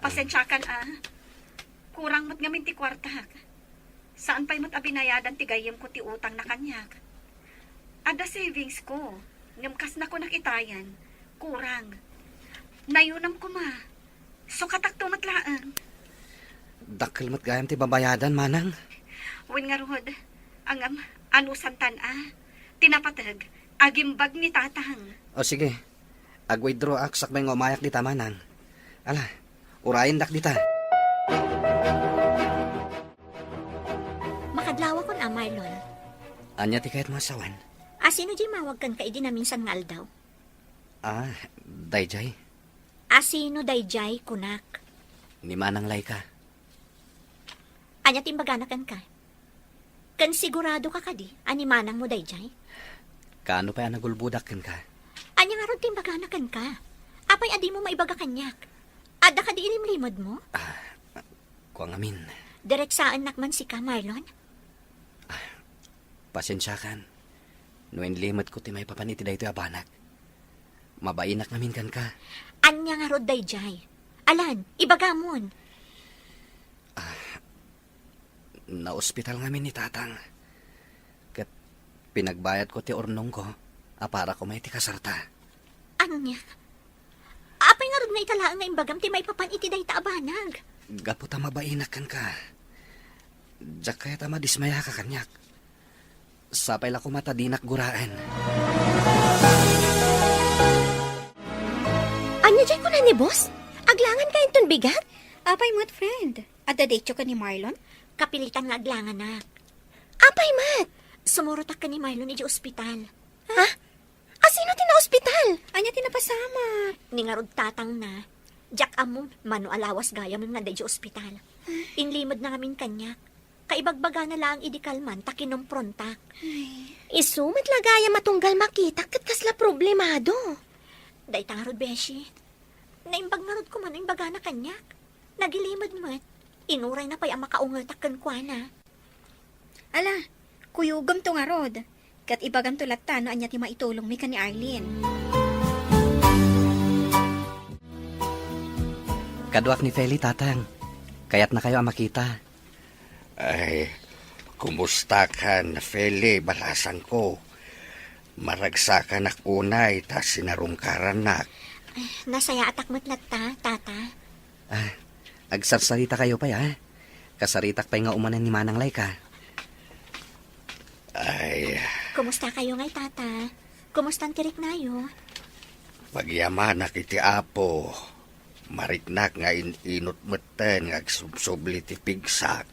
Pasensyakan kurang mo't ngamin ti kwarta. Saan pa'y mo't abinayadan ti gayem ko ti utang na kanyak. Ada savings ko. Ngamkas na ko nakitayan. Kurang. Nayunam ko ma. So katakto matlaan. Dakkel mo't gayam ti babayadan, Manang. Win nga rod. Ang anusan tinapatag. Agimbag ni tatang. O sige,ag-withdraw ak sakbay nga umayak dita, Manang. Ala, urayin dak dita. Makadlawa kon Marlon. Anya ti kahit masawan? Asino di mawag kan kaidi na minsan nga aldaw? Dayjay. Asino dayjay kunak? Ni Manang Laika. Anya timbagana kan ka? Kan sigurado ka kadi, animanang mo dayjay. Kaano pa yan nagulbudak ken ka? Anya nga ron timbaganakan ka. Apay adi mo maibaga kanyak. Ada ka di ilimlimod mo? Kuang amin. Diretsaan nakman si ka, Marlon. Pasensya kan. Nuen limot ko ti may papaniti da ito abanak. Mabainak namin kan ka. Anya nga rod dayjay. Alan, ibagamon. Na-ospital ngamin ni tatang. Kat pinagbayad ko ti ornong ko, para ko may ti kasarta. Anya? Apay nga rod nga italaan nga imbagam ti may papaniti da ita abanag. Gapo ta mabainak kan ka. Diyak kaya ta madismaya ka kanyak. Sapay la ko matadinak guraan. Anya jay ko na ni boss? Aglangan kayo ton bigat? Apay mo't friend. At dadetyo ka ni Marlon? Kapilitan nga aglangan na. Apay mat? Sumurutak ka ni Marlon iji ospital. Ha? Asino ti na ospital? Anya tinapasama. Ni nga rod tatang na. Jack amon, mano alawas gaya mo nga da iji ospital. Inlimod na ngamin kanyak. Kaibagbaga na lang idikalman takinom prontak. Isumat lagaya matunggal makita kat kasla problemado. Day tangarod, Beshi. Naimbag nga rod ko man imbaga na kanyak. Nagilimod mo't. Inuray na pa'y ang makaungatak kan kwa na. Ala, kuyugam to nga rod. Kat ibagam to latta no anya ti maitulong mi ka ni Arlene. Kaduak ni Feli tatang. Kaya't na kayo ang makita. Ay, kumusta ka na, Feli, balasan ko. Maragsakan nak unay, ta sinarungkaran nak. Nasaya atak mo't latta, tata. Agsarsarita kayo pa ya. Kasaritak pa'y nga umanan ni Manang Laika. Ay, Kumusta kayo ngay, tata? Kumusta ang tirik nayo? pagyaman na kiti apo. Mariknak nga inot meten nga subsubli ti pigsak.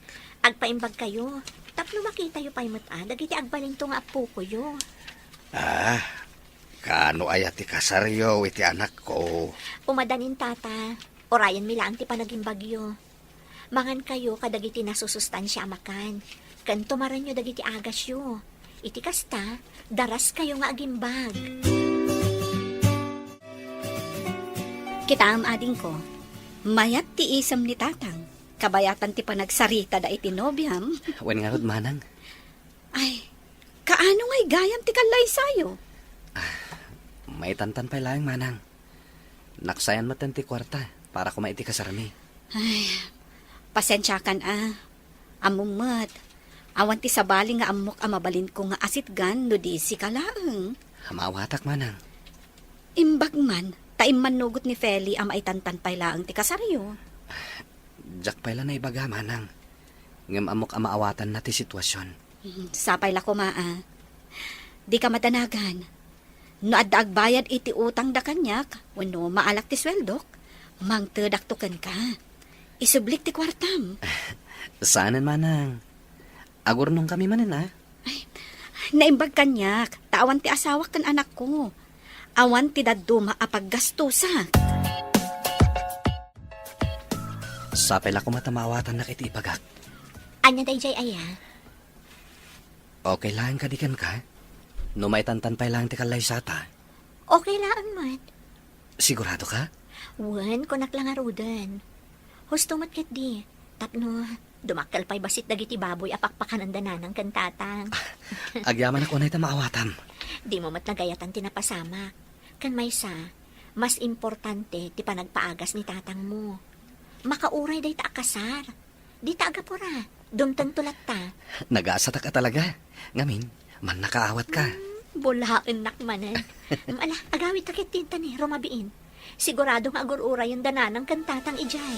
Agpaimbag kayo. Tapno makita yu pa'y muta. Dagiti agbalin to nga apo ko yu. Kaano aya ti kasaryo iti anak ko. Umadanin, tata. Orayan milaan ti panaging bagyo. Mangan kayo kadagiti nasusustansya amakan. Kan tumaran nyo dagiti agas yu. Iti kasta, daras kayo nga agimbag. Kita am ading ko, mayat ti isam ni tatang, kabayatan ti panagsarita da iti nobyam. Wen nga rod Manang. Ay, kaano nga'y gayam ti kalay sayo? May tantan pa lang Manang. Naksayan mo ti kwarta para kumaiti kasarami. Ay, pasensya kan Amumat. Awan ti sabali nga amok amabalin ko nga asitgan no di si kalaeng. Hamawatak Manang. Imbag man, taim manugot ni Feli am ay tantan pay laeng ti kasaryo. Diyak pala na ibaga Manang. Ngam amok amaawatan na ti sitwasyon. Sapay la ko Di ka madanagan. No adda agbayad iti utang da kanyak, wenno maalak ti sweldok, mangtedak tuken ka. Isublik ti kwartam. Saanan Manang? Agurnong kami manin Naimbag kanyak, tawan ti asawak kan anak ko. Awan ti daduma apaggastusa. Sapay la ko matamawatan na kiti ipagak. Anya dayjay aya? Okay lang kadikan ka? No may tantan pa lang ti kalay sata. Okay laan mat. Sigurado ka? Wen, kunak lang arudan. Husto mat ket di. Tapno, dumakkel pa'y basit dagiti baboy apakpakan ang dananang kantatang. Agyaman ako na ita maawatam. Di mo mat nagayatan tinapasama. Kan maysa, mas importante ti panagpaagas ni tatang mo. Makauray day ta akasar. Di ta agapura. Dumtang tulat ta. Nag-aasata ka talaga. Ngamin, man nakaawat ka. Bulaen nakmanan. Ala, agawit takit tinta ni Romabiin. Siguradong agururay yung dananang kantatang ijay.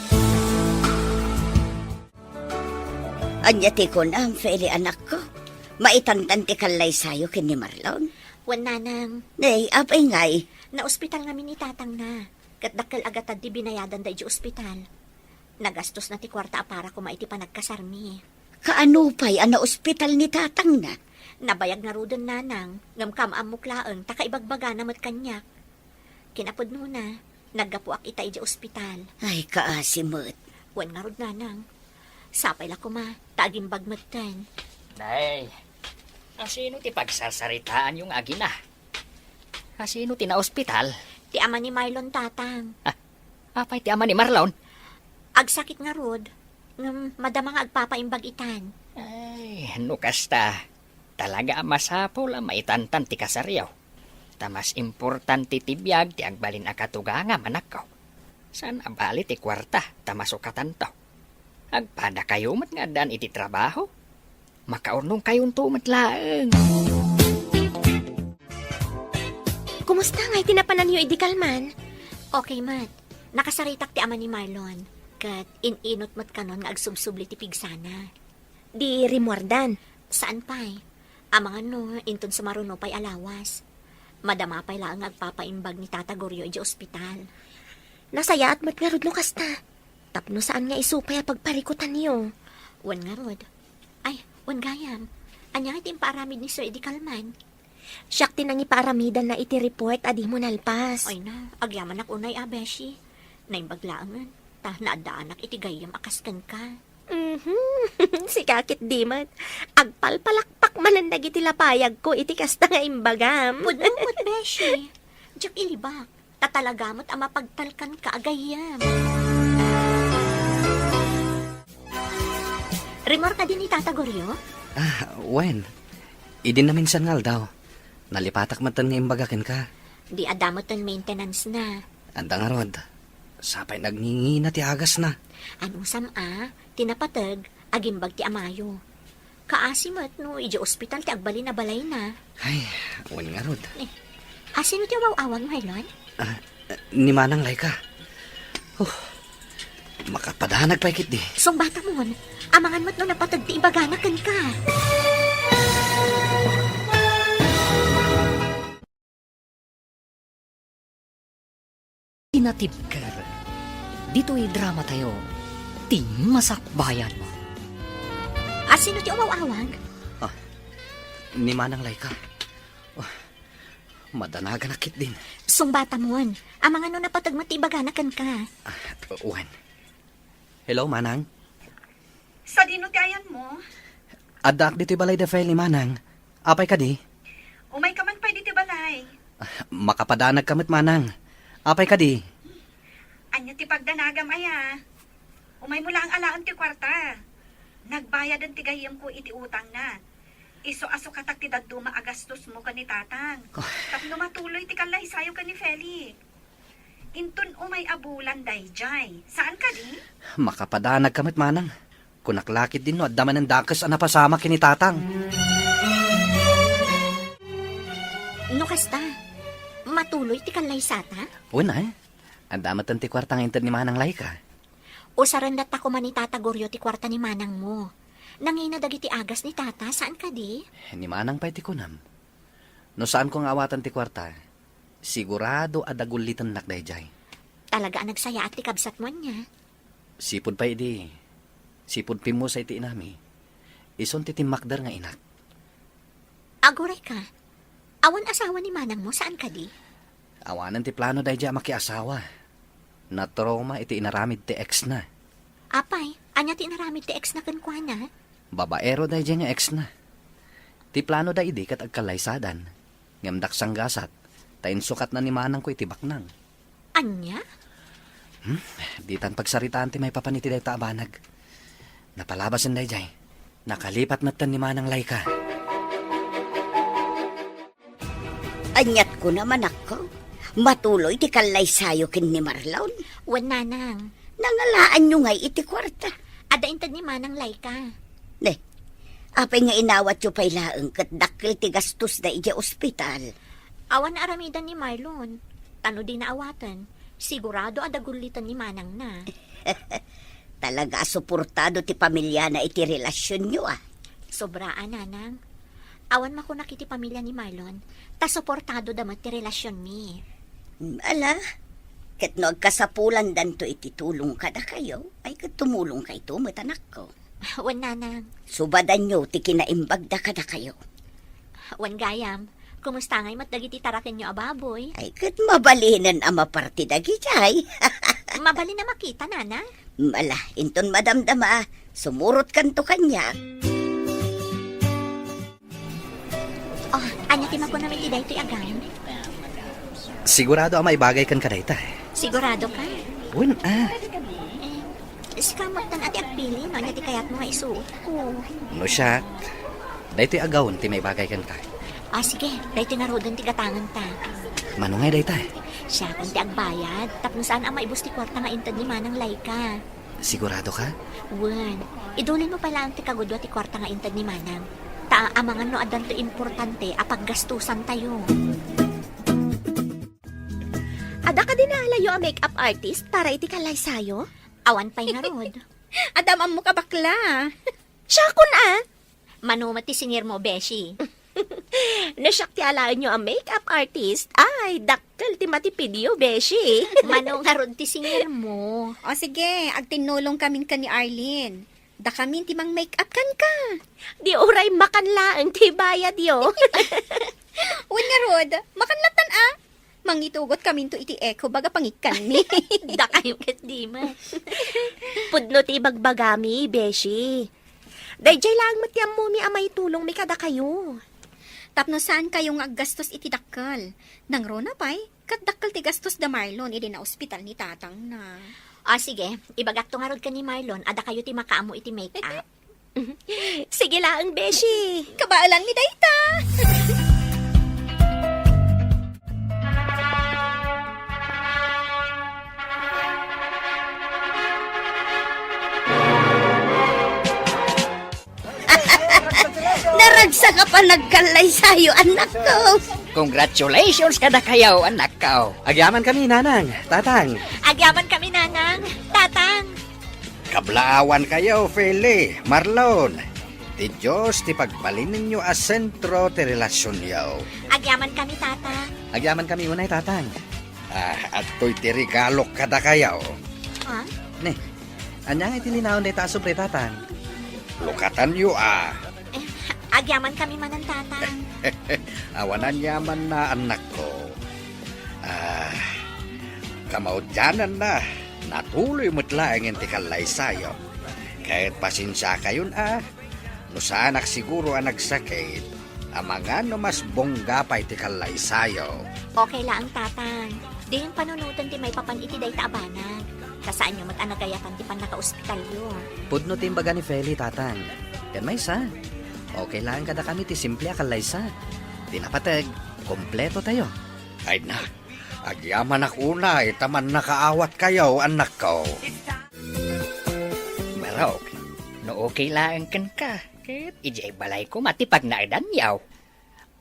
Anyati ko na, Feli anak ko. Maitantan ti kalay sayo kin ni Marlon. Wan nanang, Nay, apay ngay. na ospital nga ni tatang na. Katdakkel agatad di binayadan da iji ospital. Nagastos na ti kwarta para kumaiti panagkasarmi. Kaano pa'y ana ospital ni tatang na? Nabayag na rudon nanang, ngam kamamuklaan, takaibagbaga na mat kanyak. Kinapod na, naggapuak ita iji ospital. Ay, kaasimot. Wan nga rod nanang. Sapay la kuma, taging bagmatan. Day, asino ti pagsasaritaan yung agina? Asino ti na ospital? Ti ama ni Marlon tatang. Apay ti ama ni Marlon? Agsakit nga rod. Madamang agpapaimbag itan. Ay, no kasta. Talaga masapol ang maitantan ti kasaryaw. Tamas importante ti biyag ti agbalin akatuganga manakaw. San abali ti kwarta tamasukatan to. Agpada kayo mat nga dan iti trabaho. Makaurnong kayong tumat laeng. Kumusta nga itinapanan niyo idikalman? Okay, mat. Nakasaritak ti ama ni Marlon. Kat ininot mat kanon nga agsubsubli ti pigsana. Di rimuardan. Saan pa'y? Amang ano, inton sa maruno pa'y alawas. Madama pa'y lang agpapaimbag ni Tata Goryo iti ospital. Nasaya at matngarod no kasta. Tapno saan nga isupay a pagparikutan niyo? Wan nga rod. Ay, wan gayam. Anya iti imparamid ni Sir Idikalman. Siyak tinang ipaaramidan na iti report adi mo nalpas. Ay na, agyaman ak unay abeshi. Naimbaglaangan. Ta naadaanak iti gayam akaskan ka. Si kakit di man. Agpalpalakpak man ang dagiti lapayag ko iti kasta nga imbagam. Pudumot, beshi. Diyak ilibak. Tatalagamot ang mapagtalkan ka agayam. Rimor ka din ni Tata Goryo? Wen, idin na minsan ngal daw. Nalipatak matan nga imbagakin ka. Di adamot ang maintenance na. Anda nga rod, sapay nagningi na ti agas na. Anong sama, tinapatag, agimbag ti amayo. Kaasimat no, iji ospital ti agbali na balay na. Ay, wen nga rod. Asino ti awang Marlon? Ni Manang Laika. Makapadanag pa ikit di. Song bata mo, amangan mo't no napatag ti ibaganakan ka. Inatibker. Dito'y drama tayo. Ti masakbayan mo. Asino ti awang? Ni Manang Laika. Madanaga na kit din. Song bata mo, amangan no napatag mo ti ibaganakan ka. Wen. Hello, Manang. Sa dino ti ayan mo? Adak dito'y balay de file ni Manang. Apay ka di? Umay ka man pwede ti balay. Makapadanag kamit, Manang. Apay ka di? Anya ti pagdanagam aya. Umay mo lang alaan ti kwarta. Nagbayad ang tigayam ko iti utang na. Iso-aso katak ti daduma agastos mo ka ni tatang. Tapno matuloy ti kalay sayo ka ni Feli. Intun umay abulan dayjay. Saan ka di? Makapadanag kamit, Manang. Kunaklakit din no, at daman ng dakas ang napasama kinitatang. No kasta, matuloy ti kalay sata? Una, ang damat ang ti kwartang intad ni Manang Laika. O sarandat ako man ni Tata Goryo ti kwarta ni Manang mo. Nangina dagiti agas ni Tata, saan ka di? Ni Manang pa'y ti kunam. No saan kong awatan ti kwarta, sigurado adagulitan nak dayjay. Talaga ang nagsaya at ti kabsat mo niya. Sipod pa idi. Sipod pimo sa iti inami. Ison ti timakdar nga inak. Aguray ka. Awan asawa ni Manang mo, saan ka di? Awanan ti plano dayjay makiasawa. Na trauma iti inaramid ti ex na. Apay, anya ti naramid ti ex na kankwana? Babaero dayjay nga ex na. Ti plano da idi kat agkalaysadan. Ngamdak sanggasat. Tayin sukat na ni Manang ko iti baknang. Anya? Di tan pagsaritaan ti may papaniti day taabanag. Napalabasan dayjay. Nakalipat matan ni Manang Laika. Anyat ko naman ako. Matuloy ti kalay sayo kin ni Marlon. Wan nanang. Nangalaan nyo ngay iti kwarta. Ada intad ni Manang Laika. Ne, apay nga inawat yo pa'y laeng kat dakil ti gastos da iti ospital. Awan na aramidan ni Marlon. Tano di na awatan. Sigurado adagulitan ni Manang na. Talaga suportado ti pamilya na iti relasyon nyo Sobraan, nanang. Awan makunak iti pamilya ni Marlon. Ta suportado damat ti relasyon mi. Ala, ket no agkasapulan dan to iti tulong kada kayo, ay kat tumulong kay to matanak ko. Wan nanang. Subadan nyo ti kinaimbag da kada kayo. Wan gayam. Kumusta ngay mat dagiti taraken nyo ababoy? Ay kat mabalinan ang maparti dagitay. Mabali na makita, nanang. Mala, inton madamdama, sumurot kanto kanya. Anya ti ko namin iti daytoy agan. Sigurado may bagay kan ka dayta. Sigurado ka? Wen Sikamot tan ati agpili, no? Anya ti kayat mo nga isuot ko. no siya. Daytoy agawon ti may bagay kan ka. Sige, daytoy nga rodan ti gatangan ta. Manungay dayta. Siya kung ti agbayad, tapno saan ang maibus ti kwarta nga intad ni Manang Laika. Sigurado ka? Wen, idulin mo pala ang ti kagudwa ti kwarta nga intad ni Manang. Amangan no adan to importante, apaggastusan tayo. Ada ka dinalayo ang makeup artist para iti kalay sayo? Awan pa'y nga rod. Adamam mo ka bakla. Siya kun Manumat ti singir mo, Beshi. Nasyak ti alaan nyo ang makeup artist. Ay, dakkel ti matipidyo, beshi. Mano nga rod ti singir mo. O sige, agtinulong kamin ka ni Arlene. Da kamin ti mang make-up kan ka. Di oray makanlaang ti bayad yo. Uwan nga rod, makanlatan Mangitugot kamin to iti echo baga pangikan mi. Da kayo kat di ma. Pudno ti bagbagami, beshi. Dayjay lang matiyam mo mi amay tulong mi kada kayo. Tapno saan kayong aggastos iti dakkel. Nang rona pay, kat dakkel ti gastos da Marlon iti na ospital ni tatang na. Sige, ibagak to nga rod ka ni Marlon, ada kayo ti makaamo iti make-up. Sige lang, beshi. Kabaalan mi dayta. Naragsa ka pa nagkalay sa'yo, anak ko. Congratulations kada kayo, anak ko. Agyaman kami, nanang, tatang. Agyaman kami, Nanang, Tatang. Kablaawan kayo, Feli, Marlon. Ti Diyos ti pagbalin ninyo a sentro ti relasyon yaw. Agyaman kami, Tatang. Agyaman kami unay, tatang. At to'y ti regalo kada kayo. Ha? Ne, anya nga itilinaon dayta sobre, tatang. Lukatan nyo Agyaman kami manan, Tatang. Awanan yaman na anak ko. Kamaudyanan na. Natuloy mo't laang ti kalay sayo. Kahit pasensya kayon no sa anak siguro ang nagsakit, mga no mas bongga pa iti kalay sayo. Okay lang, Tatang. Di yung panunutan ti may papan iti dayta abanag. Kasaan nyo mat-anagayatan ti pan naka-ospital yun. Pudno timbaga ni Feli, tatang. Yan may sa. Okay lang kada kami ti simple akalay sa. Tinapatag, kompleto tayo. Ay na, agyaman ako na, taman nakaawat kayo, anak ko. Marok, no okay lang kan ka. Ket ijay balay ko matipag na edan yaw.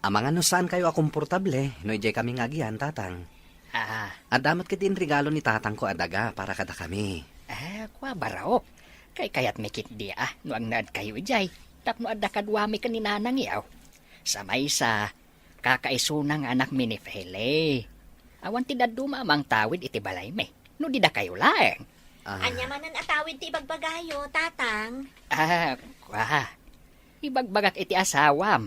Amang ano saan kayo akomportable, no ijay kami ngagian, tatang. Adamat kitin regalo ni tatang ko adaga para kada kami. Kwa barao. Kay kayat mekit di no ang naad kayo ijay. Tapno adda kadwami ka ni nanang yaw. Samay sa kakaisunang anak mi ni Fele. Awan ti daduma amang tawid iti balay me. No di da kayo laeng. Anya manan atawid ti ibagbagayo, Tatang. Kwa. Ibagbagak iti asawam.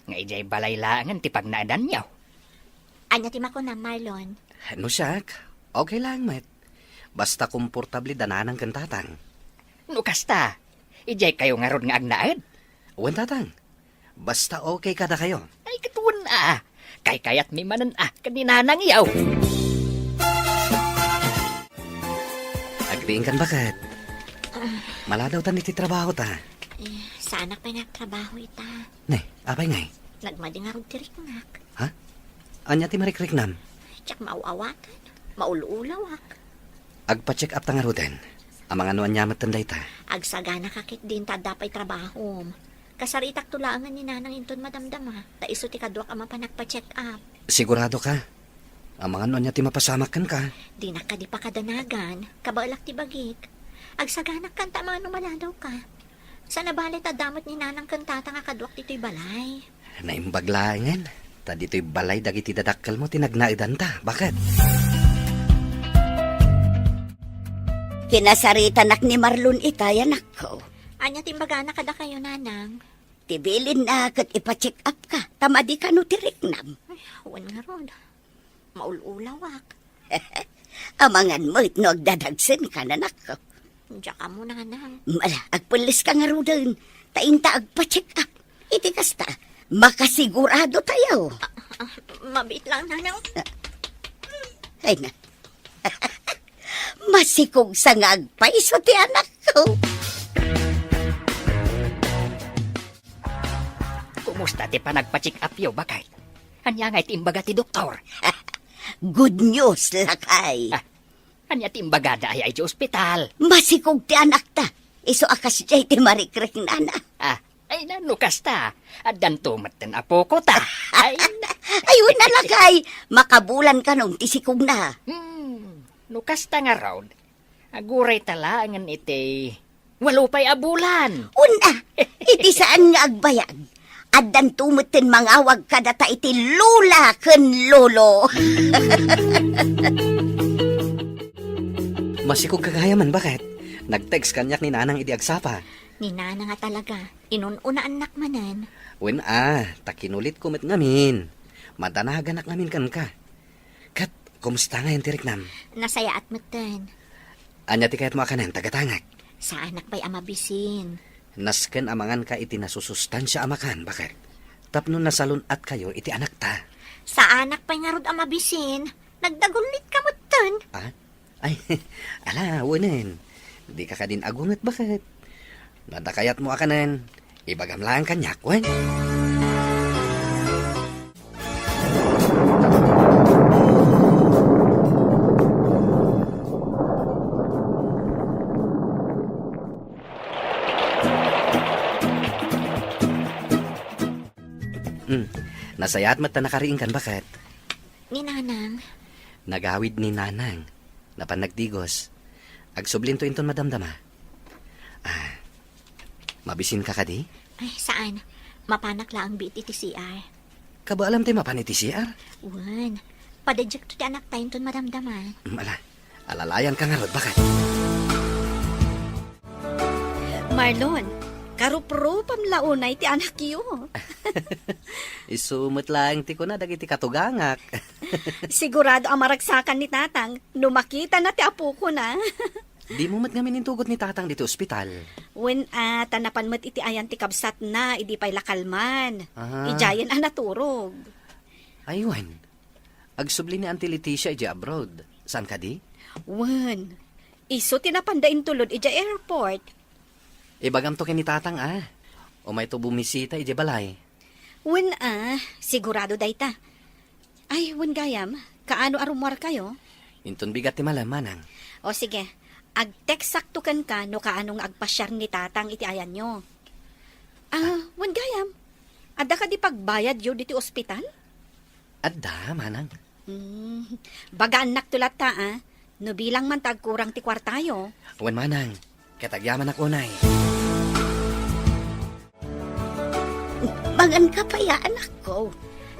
Nga ijay balay laangan ti pagnaadan yaw. Anya ti mako na, Marlon. No siyak, okay lang, met. Basta komportable dananang kan tatang. No kasta. Ijay kayo nga ron nga agnaad. Uwan, tatang. Basta okay kada kayo. Ay katuan Kay kayat mi manan kaninanang yaw. Agdiin kan bakit? Maladaw tan iti trabaho ta. Sa anak pa nagtrabaho ita. Ne, apay ngay. Nagmadi nga rog tiriknak. Anya ti marikriknam. Tsak mauawatan. Mauluulawak. Agpa-check up ta nga ruden. Amang ano anyamat tanday ta. Agsagana kakit din ta dapay trabaho. Kasaritak tulaangan ni Nanang inton madamdama. Ta iso ti kadwak ama pa nagpa-check up. Sigurado ka? Amang ano anya ti mapasamak kan ka. Di na ka di pa kadanagan. Kabalak ti bagik. Agsaganak kan ta mga maladaw ka. Sa nabalit adamot ni Nanang kan tata nga kadwak dito'y balay. Naimbaglaangan. Ta dito'y balay dagiti dadakkel mo tinagnaidan ta. Bakit? Kinasaritan ni Marlon itay, anak ko. Anya timbagana kada kayo, Nanang. Tibilin na kat ipa-check up ka. Tamadi ka no tiriknam. Huwan nga ron. Maululawak. Amangan mo no agdadagsin ka, anak ko. Diyan ka muna, Nanang. Mala, agpulis ka nga ro doon. Tainta agpa-check up. Iti kasta, Makasigurado tayo. Mabit lang, nanang. Ay na. Masikog sa ngagpaiso ti anak ko. Kumusta ti panagpa-check up yo, bakay? Anya nga itimbaga ti doktor. Good news, lakay. Anya timbagada ay di ospital. Masikog ti anak ta. Iso akas jay ti marikrek nana. Ay nanukas ta. Adan tumaten apo ko ta. Ay, Ayun na lakay. Makabulan ka nung tisikog na. nukas ta nga raw. Aguray tala angan iti. Walupay abulan. Una, iti saan nga agbayag. Adan tumutin mangawag ka data iti lula ken lolo. Masikog kagayaman, bakit? Nag-text kanyak ni nanang idi agsapa. Ni nana nga talaga. Inununa anak manan. Wen takinulit kumit ngamin. Madanagan ngamin kan ka. Kat, kumusta nga yung tiriknam? Nasaya at matan. Anya ti kahit mo akanan, tagatangak. Sa anak pa'y amabisin. Nasken amangan ka iti nasusustansya amakan, bakit? Tapno nasalun at kayo iti anak ta. Sa anak pa'y nga rod amabisin. Nagdagulit ka matan. Ay, ala, wanin. Di ka din agungat, bakit? Nadakayat mo akanan, ibagam lang kanyak, wen. Nasayat mat na nakariing kan, bakit? Ni nanang. Nagawid ni nanang, na panagdigos. Agsublinto inton madamdama. Mabisin ka kadi? Ay, saan? Mapanak lang ang biti ti CR. Kaba alam tayo mapaniti CR? Wan. Padadyak to ti anak tayo ton maramdaman. Alalayan ka nga rod, bakit? Marlon, karupropam launay ti anak yo. Isumot lang ti ko na dagiti katugangak. Sigurado ang maragsakan ni tatang, numakita na ti apo ko na. Di mo mat nga minintugot ni tatang dito ospital. When tanapan mo't iti ayan ti kabsat na, idi pa'y lakalman. Ah. Ijayan naturog. Aywan. Agsubli ni Auntie Leticia ija abroad. Saan ka di? Wen, iso tinapandain tulod ija airport. Ibagam to kay ni tatang O may to bumisita ija balay. Wen sigurado dayta. Ay, wen gayam, kaano arumwar kayo? Inton bigat ti malam, manang. O sige, ag-text saktukan ka no kaanong agpasyar ni tatang iti ayan nyo. Wen gayam, ada ka di pagbayad yo diti ospital? Adda, manang. Bagaan naktulat ta no bilang man tagkurang ti kwartayo. Wan manang, katagyaman ako nay. Mangan ka pa ya anak ko.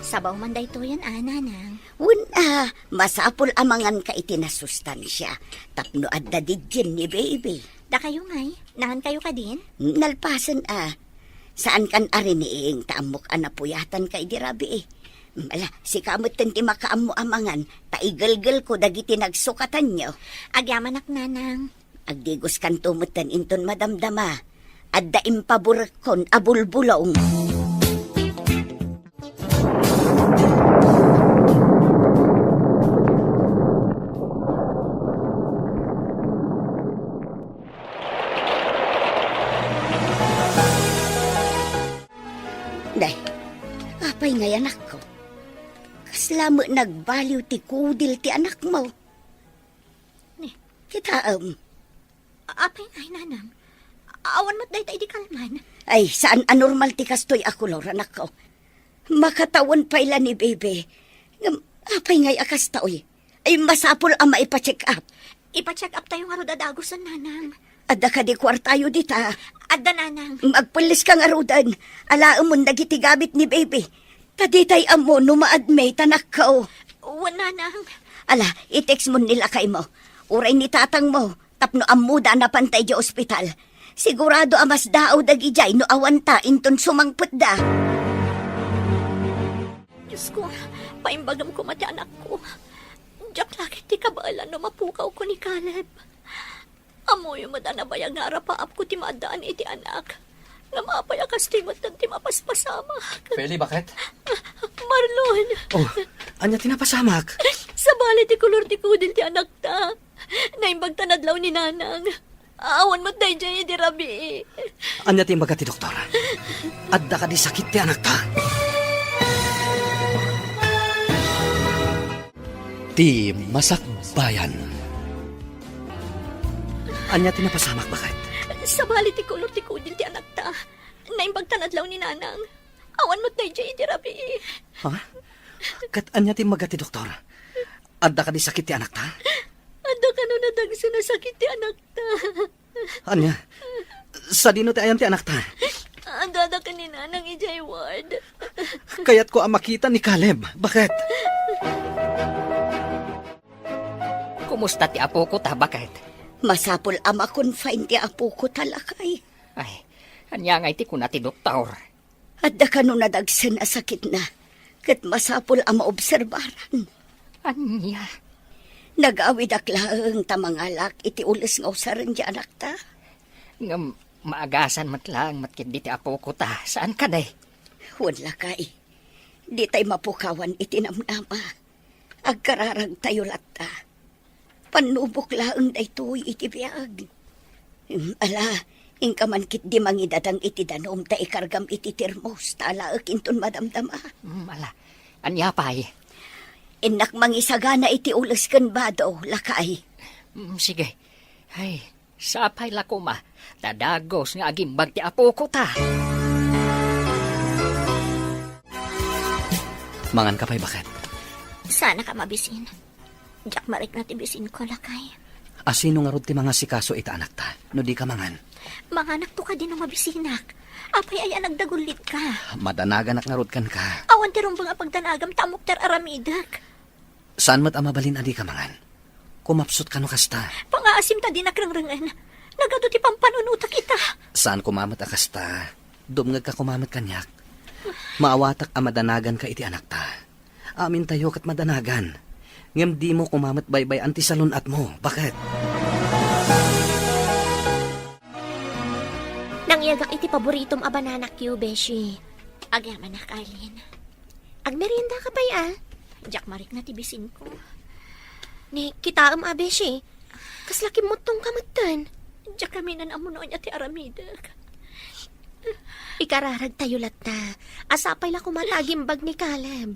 Sabaw man day to yan, nanang. Una, masapol amangan ka iti nasustansya. Tapno adda didyan ni baby. Da kayo ngay, nahan kayo ka din? Nalpasan Saan kan ariniing taamok anapuyatan ka idirabi Mala, si kamot ti makaam mo amangan, taigalgal ko dagiti nagsukatan nyo. Agyaman ak nanang. Agdigos kan tumutan inton madamdama. Adda impabur kon abulbulong. Day, apay ngay anak ko. Kaslamo nagbaliw ti kudil ti anak mo. Kita Apay ngay, nanang. Awan mo't day tayo di kalman. Ay, saan anormal ti kastoy ako, Lord, anak ko. Makatawan pa ila ni bebe. Apay ngay akas taoy. Ay, masapol ang maipacheck up. Ipa-check up tayo nga rodadagusan, nanang. Adda ka di kwartayo dita. Adda, nanang. Magpulis ka nga rodan. Alaam mo nagiti gabit ni bebe. Taditay amo numaadmay tanak ko. Wan, nanang. Ala, i-text mo nila kay mo. Uray ni tatang mo. Tapno amuda na pantay di ospital. Sigurado amas daaw dagijay no awanta inton sumangput da. Diyos ko, paimbagam ko mati anak ko. Diyak lagi ti kabalan no mapukaw ko ni Caleb. Amo yung madanabayag nga arapaap ko ti madaan iti anak. Nga maapay akas ti mat ti mapaspasama. Feli, bakit? Marlon, Oh, anya tinapasamak. sa bali ti kulor ti kudil ti anak ta. Naimbag tanadlaw ni nanang. Awan mat day dyan di rabi. Anya timbaga ti doktor. Adda ka di sakit ti anak ta. Ti Masakbayan. Anya tinapasamak, bakit? Sa bali ti kulor ti kudil ti anak ta. Naimbag tanadlaw ni nanang. Awan mat day dyan di rabi. Ha? Kat anya timbaga ti doktor. Adda ka di sakit ti anak ta. Anda ka no nadagsa na sakit ti anak ta. Anya? Sa dino ti ayam ti anak ta. Anda ka ni nanang ijay ward. Kaya't ko ang makita ni Caleb. Bakit? Kumusta ti apo ko ta, bakit? Masapol ama confine ti apo ko talakay. Ay, anya nga iti kuna ti doktor. Adda ka no nadagsan a sakit na. Kat masapol ama obserbaran. Anya? Nag-awid aklaang tamangalak iti ulis nga usaran di anak ta. Nga maagasan matlang matkit di ti apo ko ta. Saan ka day? Wala kay. Di tay mapukawan iti namnama. Agkararag tayo latta. Panubok laang daytoy iti biag. Ala, ingkamankit di mangidadang iti danom ta ikargam iti termos. Tala akinton madamdama. Ala, anya pay? Inak mangisagana iti ulis kan bado, lakay. Sige. Ay, sapay lako ma. Dadagos nga agimbag ti apo ko ta. Mangan ka pa'y bakit? Sana ka mabisin. Jack marik na tibisin ko lakay. Asino nga rod ti mga sikaso ita anak ta? No di ka mangan. Mga anak to ka din ang mabisinak. Apay ay nagdagulit ka. Madanagan nga rod kan ka. Awan ti rumbang apagdanagam tamok ter aramidak. Saan mat amabalin adi ka mangan? Kumapsot ka no kasta. Pangaasim ta din nakrangrangan. Nagado ti pampanunutak kita. Saan kumamat akasta? Dumngag ka kumamat kanyak. Maawatak a madanagan ka iti anak ta. Amin tayo kat madanagan. Ngem di mo kumamat baybay anti salunat mo. Bakit? Nangyagak iti paboritom a bananak yu, Beshi. Agyaman na, Carlin. Agmerienda ka pa'y ah? Jack marik na tibisin ko. Ni, kitaam a, Beshi. Kaslaki mo tong kamatan. Jack kami na namunoy at ti aramidak. Ikararag tayo latta. Asapay la kumatagimbag ni Caleb.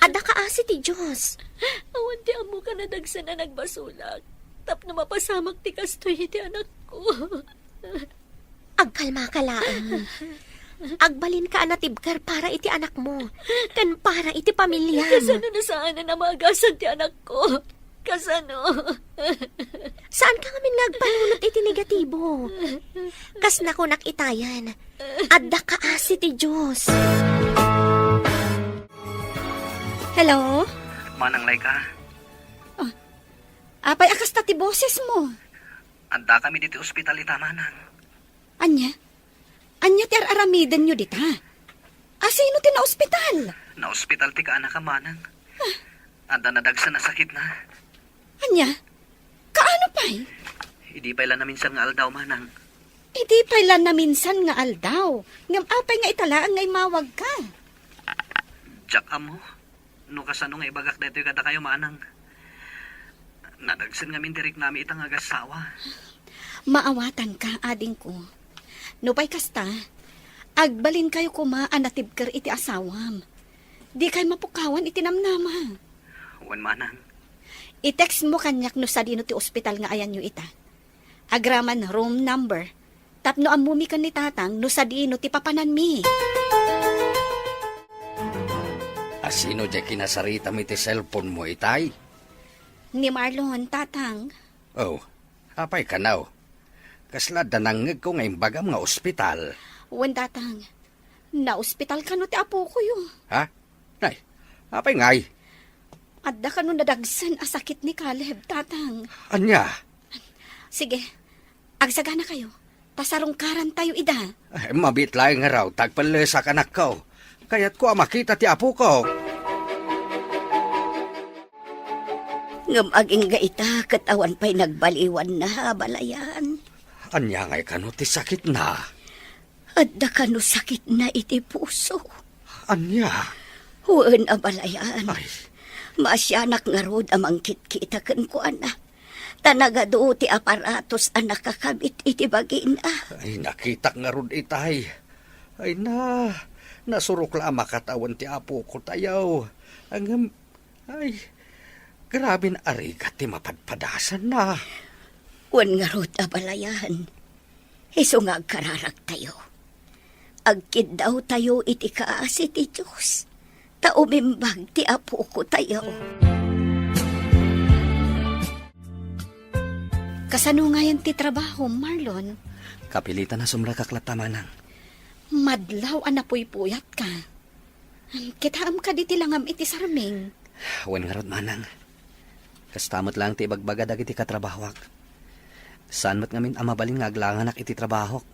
Ada ka asi ti Diyos. Awan ti amo ka na dagsa na nagbasulak. Tap na mapasamak ti kastoy ti anak ko. Agkalma ka laang. Agbalin ka anatibkar para iti anak mo. Kan para iti pamilya mo. Kasano na saan na namagasan ti anak ko? Kasano? Saan ka ngamin nagpanunot iti negatibo? Kas nakunak itayan. Adda ka asi ti Diyos. Hello? Manang lay ka. Apay akas ta ti boses mo. Anda kami dito ospital ita manang. Anya? Anya ti aramidan nyo dita? Asino ti na ospital? Na ospital ti ka anak ka manang. Anda nadagsa na sakit na. Anya? Kaano pa'y? Hindi pa ilan na minsan nga aldaw manang. Idi pala na minsan nga aldaw. Ngam apay nga italaan ngay mawag ka. Jack amo. No kasano nga ibagak dito kada kayo manang. Nadagsan nga mintirik nami itang agasawa. Maawatan ka, ading ko. Nupay kasta, agbalin kayo kumaan na tibker iti asawam. Di kayo mapukawan iti namnama. Wan manang. I-text mo kanyak no sa dino ti ospital nga ayan nyo ita. Agraman room number. Tapno amumi kan ni tatang no sa dino ti papanan mi. Asino dya kinasarita mo iti cellphone mo, itay? Ni Marlon, tatang. Oh, apay ka now. Kasla danangag ko ngayong bagam nga ospital. Wan tatang. Na ospital ka no ti apo ko yo. Ha? Nay, apay ngay. Adda ka no nadagsan a sakit ni Caleb, tatang. Anya? Sige, agsagana kayo. Tasarungkaran tayo ida. Ay, mabitlaing nga raw, tagpalesa ka anak ko. Kaya't ko makita ti apo ko. Ngam aging gaita, katawan pa'y nagbaliwan na, balayan. Anya ngay kano ti sakit na. Adda ka no sakit na iti puso. Anya? Huwag abalayan. Ay, Masyanak nga rod amang kitkitakan ko, ana. Tanagado ti aparatos anak kakabit iti bagin, ay nakita nga ron itay. Ay na, nasurok la makatawan ti apo ko tayaw. Ay, grabe na arigat ti mapadpadasan na. Wan nga rod abalayan. Iso nga agkararag tayo. Agkid daw tayo iti kaasi ti Diyos. Taumimbag ti apo ko tayo. Kasano nga yan ti trabaho, Marlon? Kapilitan na sumrakaklat manang. Madlaw anapoy-puyat ka. Kitaam ka di tilangam iti sarming. Wen nga rod manang. Kastamot lang ti ibagbaga dagiti katrabahwak. Saan mat ngamin amabalin nga aglanganak iti trabahok.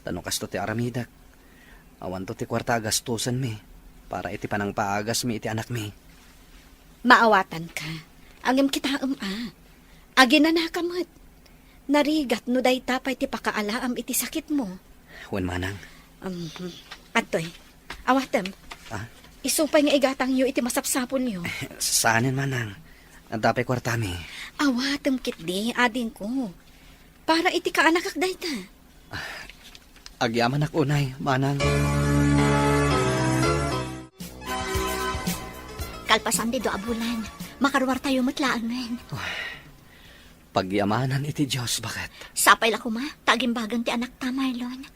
Tanong kasto ti aramidak. Awan to ti kwarta gastusan mi. Para iti panang paagas mi iti anak mi. Maawatan ka. Angem kitaam Agi na nakamot. Narigat no day tapay ti pakaalaam iti sakit mo. Wen manang. Atoy, awatem. Isupay nga igatang yu iti masapsapon yu. Saanin manang. Ang tapay kwarta mi. Awatem kitdi, ading ko. Para iti kaanakak day ta. Agyaman ako unay, manang. Kalpasan di do abulan. Makaruwar tayo matlaangan. Pagyamanan iti Diyos, bakit? Sapay la kuma, tagimbagan ti anak ta, Marlon.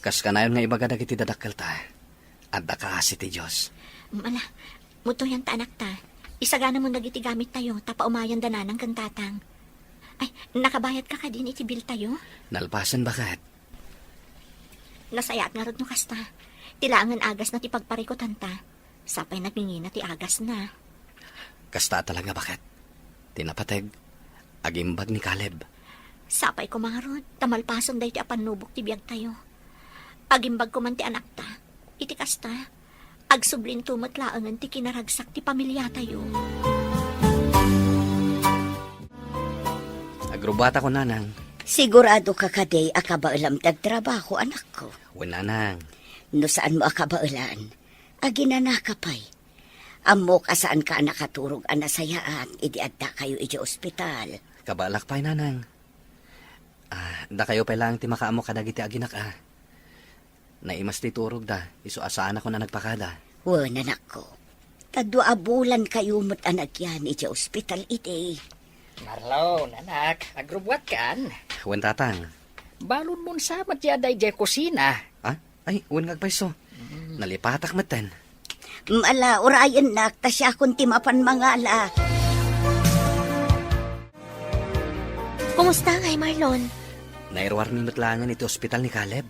Kas kanayon nga ibagadag iti dadakkel ta. Adda ka asi ti Diyos. Mala, muto yan ta anak ta. Isagana mo nagiti gamit tayo, tapa umayan dananang kantatang. Ay, nakabayad ka din iti bill tayo? Nalpasan bakit? Nasayat nga rod no kasta. Tilaangan agas na ti pagparikutan ta. Sapay nagingin na ti agas na. Kasta talaga bakit? Tinapateg. Agimbag ni Caleb. Sapay ko mga rod, tamalpasan day ti apanubok ti biyag tayo. Agimbag ko man ti anak ta. Iti kasta. Agsublin tumatlaangan ti kinaragsak ti pamilya tayo. Agrubata ko nanang. Sigurado ka kaday akabailam tagtrabaho, anak ko. Wen nanang. No saan mo akabailan? Agi na nakapay. Amo ka saan ka nakaturog anasayaan, idi adda kayo iti ospital. Kabalak pa'y nanang. Da kayo pa lang ti makaamo kadagiti aginak Naimas ti turog da. Iso asaan ako na nagpakada. Wan, anak ko. Tadwa bulan kayo mo't anak yan iti ospital iti. Marlon, anak, agrubwat kan. Wen tatang. Balon mo sa matyaday jay kusina. Ay, wen ngagpaiso. Nalipatak matan. Mala, orayan nak, tasya kung timapan mangala. Kumusta ngay, Marlon? Nairwar mi matlangan iti ospital ni Caleb.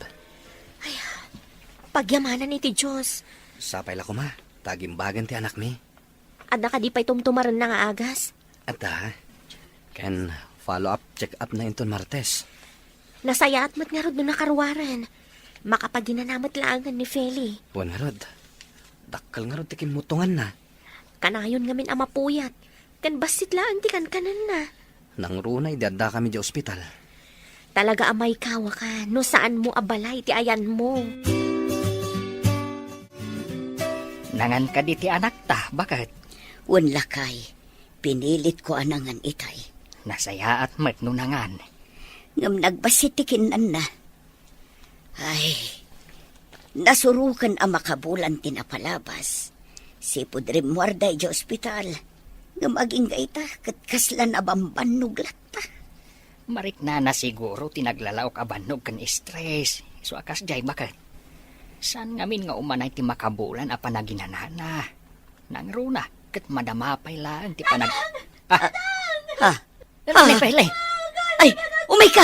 Pagyamanan ni ti Diyos. Sapay la ko ma. Tagimbagan ti anak mi. Adda ka di pa'y tumtumaran na nga agas. At can follow up, check up na inton Martes. Nasaya at mat nga rod no nakaruwaran. Makapaginanamat laangan ni Feli. Wan nga rod. Dakkal nga rod ti kimutungan na. Kanayon ngamin amapuyat. Kan basit laan ti kanan na. Nang runay, dadda kami di ospital. Talaga amay kawa ka. No saan mo abalay ti ayan mo. Nangan ka di ti anak ta, bakit? Wan lakay, pinilit ko anangan itay. Nasaya at mat no nangan. Ngam nagbasitikin na. Ay, nasurukan ang makabulan tinapalabas. Si Pudrim Muarday di ospital. Ngam aging gaita, katkaslan abamban nuglat pa. Marik na siguro tinaglalaok abanog kan stress. So akas jay bakit? San ngamin nga umanay ti makabulan a panaginanana. Nang runa, kat madamapay lang ti panag... Lay. Ay, umay ka!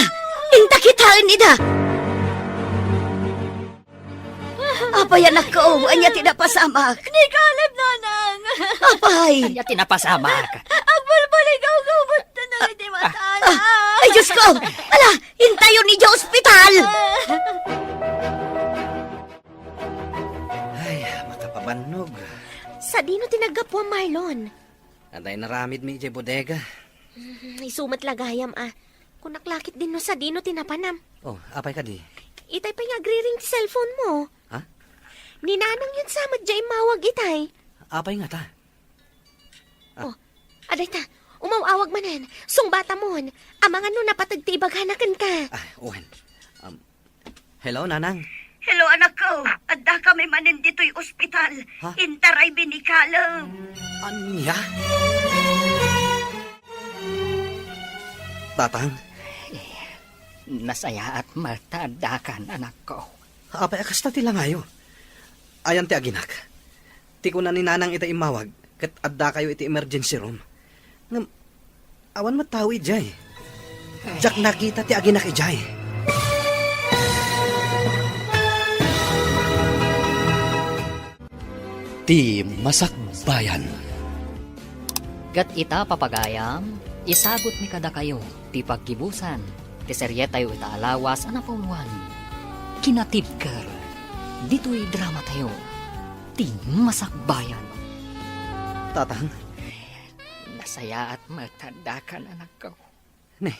Intakitaan nida! Apay anak ko, anya tinapasamak. Ni Caleb, nanang! Apay! Kanya tinapasama ka. Ang bulbuligaw gumot na nang iti matala! Ay, Diyos ko! Ala, hintayo ni Diyos ospital! Ay, makapabanog. Sa dino tinagapwa, Marlon? Anday naramid mi iti bodega. Isumat lagayam Kung naklakit din no sa dino tinapanam. Oh, apay ka di. Itay pa nga agri-ring ti cellphone mo. Ha? Ninanang yun sa madya mawag itay. Apay nga ta. Aday ta, umawawag manan. Sungbata mon. Amang ano napatagtibaganakan ka. Owen. Hello, Nanang. Hello, anak ko. Adda kami manin dito'y ospital. Ha? Intaray binikalam. Anya? Tatang, Nasaya at matadakan, anak ko. apay akas ta tila ngayo. Ayan ti aginak. Ti ko na ni Nanang ita imawag, kat adda kayo iti emergency room. Ngam, awan matawi jay. Jak nakita ti aginak ijay. Ti Masakbayan. Kat ita papagayam, isagot mi kada kayo, ti pagkibusan, ti seryetayo ita alawas anapuluan. Kinatibker, dito'y drama tayo, ti Masakbayan. Tatang, Nasaya at matadakan, anak ko. ne,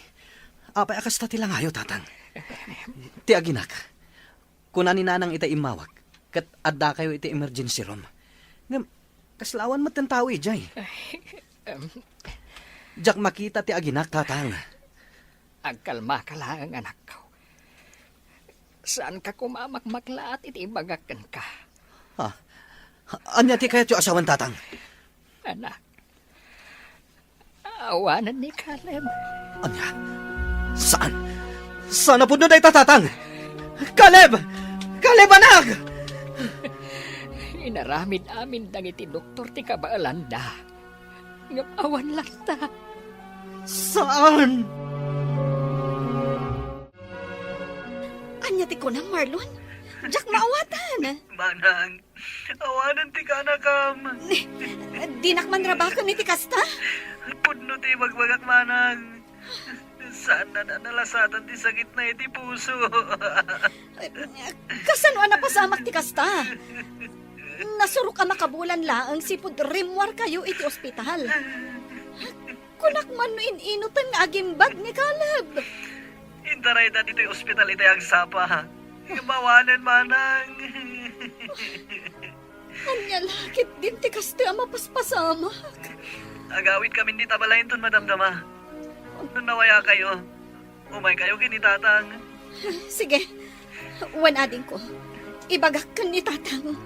apay akas ta tila ngayo, tatang. Ti aginak, kuna ni Nanang ita imawag, kat adda kayo iti emergency room. Ngam, kaslawan mat tawi jay. Jak makita ti aginak, tatang. Agkalma ka lang, anak ko. Saan ka kumamakmaklaat iti ibagakan ka, Anya ti kaya ti asawan, tatang. anak? Awanan ni Caleb. Anya? Saan? Saan na po day tatang? Caleb! Caleb, anak! Inaramid amin dangiti doktor ti kabaalanda. Ngapawan lang ta. Saan? Anya ti ko na, Marlon. Jack maawatan. Manang, awanan ti kanakam. Dinakman rabakan ni ti kasta. Pudno ti magbagak manang. Saan na nalasatan ti sakit na iti puso? Kasano na pasamak ti kasta. Nasuro ka makabulan laang sipod rimwar kayo iti ospital. Kunak man no ininutan nga agimbag ni Caleb. Intaray na dito'y ospital iti agsapa. Mawanan manang. Anya lakit din ti kasta mapaspasamak. Agawit kami di tabalayin ton madamdama. Nung nawaya kayo, umay kayo kinitatang. Sige, wanadin ko. Ibagak ka ni tatang.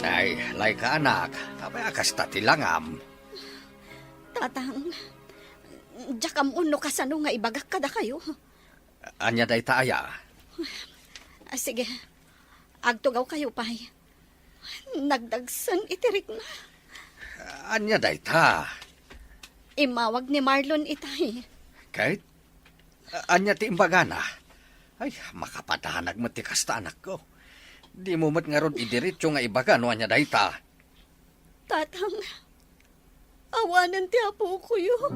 Ay, lay ka anak, apay akas ta tilangam. Tatang, jakam uno kasano nga ibagak kada kayo. Anya day taaya. Sige, agtugaw kayo pay. Nagdagsan itirik na. Anya day ta. Imawag ni Marlon itay. Kahit, anya ti imbagana. Ay, makapatahanag mo ti kasta anak ko. Di mo mat nga ron idiritso nga ibaga no anya day ta. Tatang, awanan ti apo ko yun.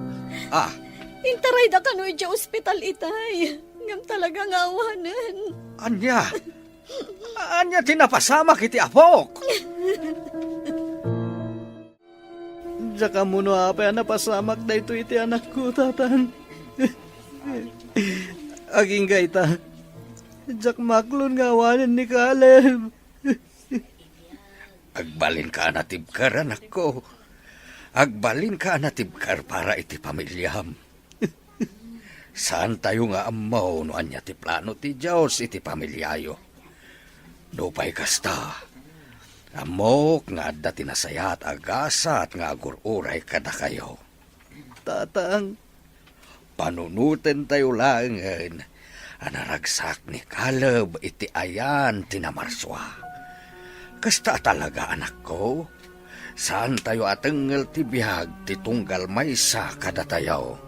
Intaray da kanoy di ospital itay. Ngam talagang awanan. Anya? Anya tinapasama kiti apok. Jaka mo no apay napasamak da ito iti anak ko, tatang. Aging gaita. Jak maklon nga awanan ni Caleb. Agbalin ka natibkar, anak ko. Agbalin ka natibkar para iti pamilyam. Saan tayo nga amaw no anya ti plano ti Diyos iti pamilyayo. Dupay kasta. Amok nga adda tinasaya at agasa at nga agururay kada kayo. Tatang, Panunutin tayo lang anaragsak ni Caleb iti ayan tinamarswa. Kasta talaga anak ko, saan tayo atengel ti bihag ti tunggal maysa kada tayo.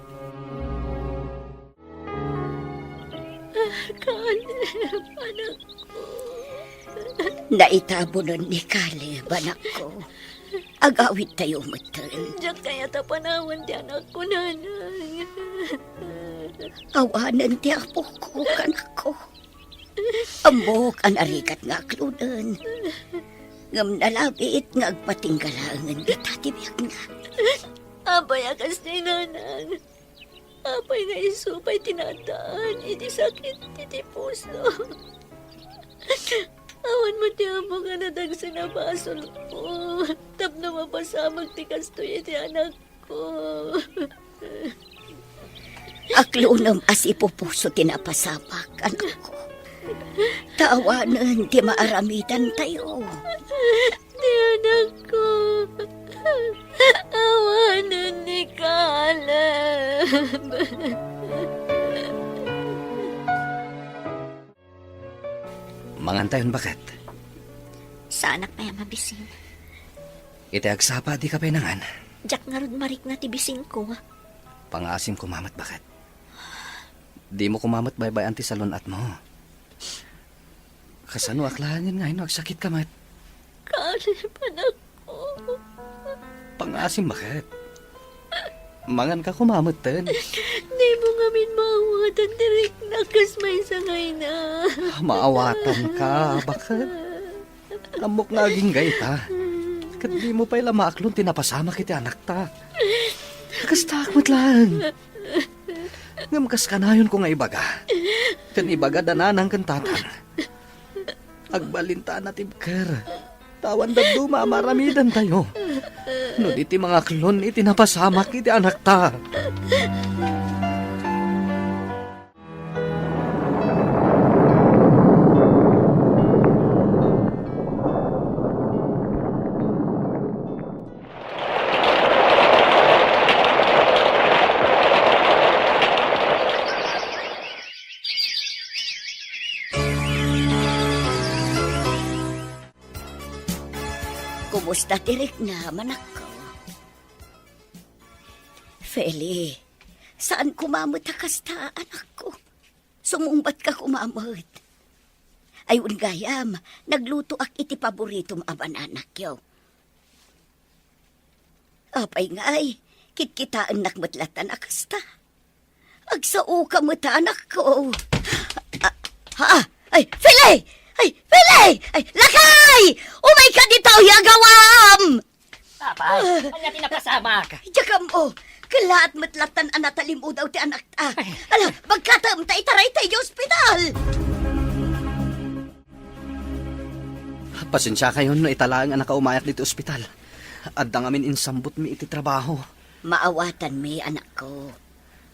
Caleb, anak ko. Naitabo nun ni Caleb, anak ko. Agawid tayo matan. Diyan kaya tapanawan di anak ko, nanay. Awanan ti apo ko, anak ko. Amok ang arikat nga kludan. Ngam nalabit nga agpatinggalangan kita tibiyag na. Abay akas ni nanang. Apay nga isupay tinataan, iti sakit, iti puso. Awan mo ti amo nga nadagsa na basol ko. Tapno mapasamag ti kastoy iti anak ko. Aklunam as ipupuso tinapasamak, anak ko. Tawanan ti maaramidan tayo. Ti anak ko. Awanan ni Caleb. Mangantayon bakit? Sa anak pa yung mabisin. Iti agsapa di ka penangan. Jack nga rod marik na tibisin ko. Pangasim kumamat bakit? Di mo kumamat baybay anti salon at mo. Kasano aklahanin nga agsakit ka mat. Caleb, anak ko. Pangasim bakit? Mangan ka kumamat ten. Di mo nga min maawatan direk na kasmay sa ngay na. Maawatan ka, bakit? Lamok na aging gayta. Kat di mo pa'y lamaaklon tinapasama kiti anak ta. Kastakmat lang. Ngamkas ka na yun ko nga ibaga. Kan ibaga dananang kantatan. Agbalinta na tibker. Tawan daduma maramidan tayo. No iti mga klon iti napasama kiti anak ta. Kumusta tirik na, manak ko? Feli, saan kumamot kasta, anak ko? Sumumbat ka kumamot. Ayun gayam, nagluto ak iti paboritom aban anak yo. Apay ngay, kitkitaan nakmatlatan akasta. Agsao ka mata, anak ko. Ay, Feli! Ay, Feli! Ay, lakay! Umay ka dito, yagawam! Apay, anya tinapasama ka. Yakam o, kalaat matlatan anatalim o daw ti anak ta. Ala, magkatam ta itaray tayo ospital. Pasensya kayo no italaang anak ka umayak dito ospital. Adda ngamin insambot mi iti trabaho. Maawatan mi, anak ko.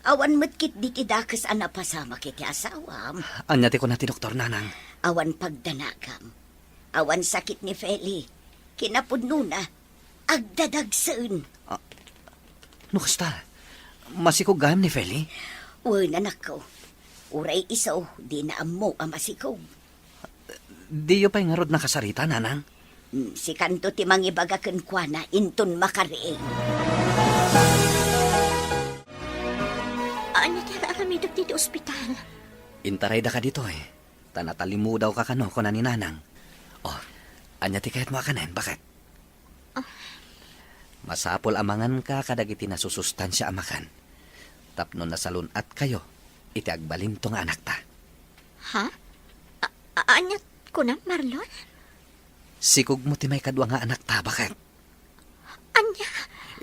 Awan matkit di kidakas anapasama kiti asawam. Anya ti ko na ti Doktor Nanang. Awan pagdanagam. Awan sakit ni Feli. Kinapudno na. Agdadagsan. No kasta, masikog gayam ni Feli? Wan, anak ko. Uray isaw, di na amo ang masikog. Di yo pa'y ngarod nakasarita, Nanang. Si kanto ti mangibagaken kwa na inton makariing. Ano ti aramidok dito ospital? Intaray da ka dito eh. Tanatalimu daw ka kano ko na ni Nanang. Oh, anya ti kahit mo akanen, bakit? Masapol amangan ka kadagiti na susustansya amakan. Tapno na salunat kayo, iti agbalin to nga anak ta. Ha? Anyat ko na, Marlon? Sikog mo ti may kadwa nga anak ta, bakit? Anya?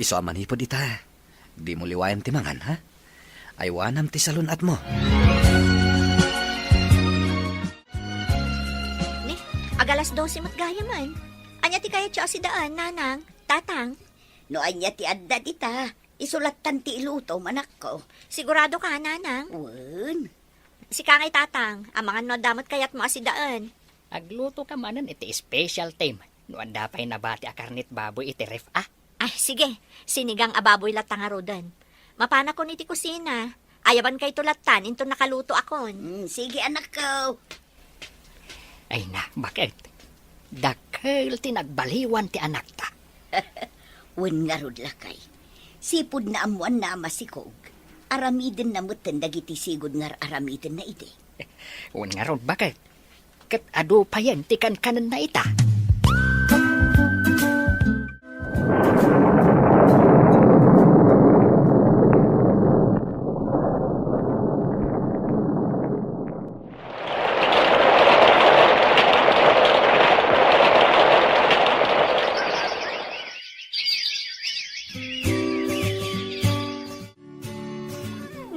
Iso amanipod ita. Di mo liwayan ti mangan, ha? Aywanam ti salunat mo. Ni, agalas 12 matgaya man. Anya ti kaya siya si daan, Nanang, Tatang. No anya ti adda dita, isulatan ti iluto manak ko. Sigurado ka, Nanang? Wan. Si Kangay Tatang, ang mga no damot kayat mo si daan. Agluto ka manan iti special time. No anda pa'y nabati a karnit baboy iti ref Ay, sige. Sinigang ababoy latang arudan. Mapana ko niti kusina. Ayaban kay tulatan, into nakaluto akon. Sige anak ko. Ay na, bakit? Dakkel tinagbaliwan ti anak ta. Wan nga rod lakay. Sipod na amuan na masikog. Aramiden na mutan dagiti sigod nga aramiden na ide. Un nga ron, bakit? Kat ado pa yan, tikan kanan na ita.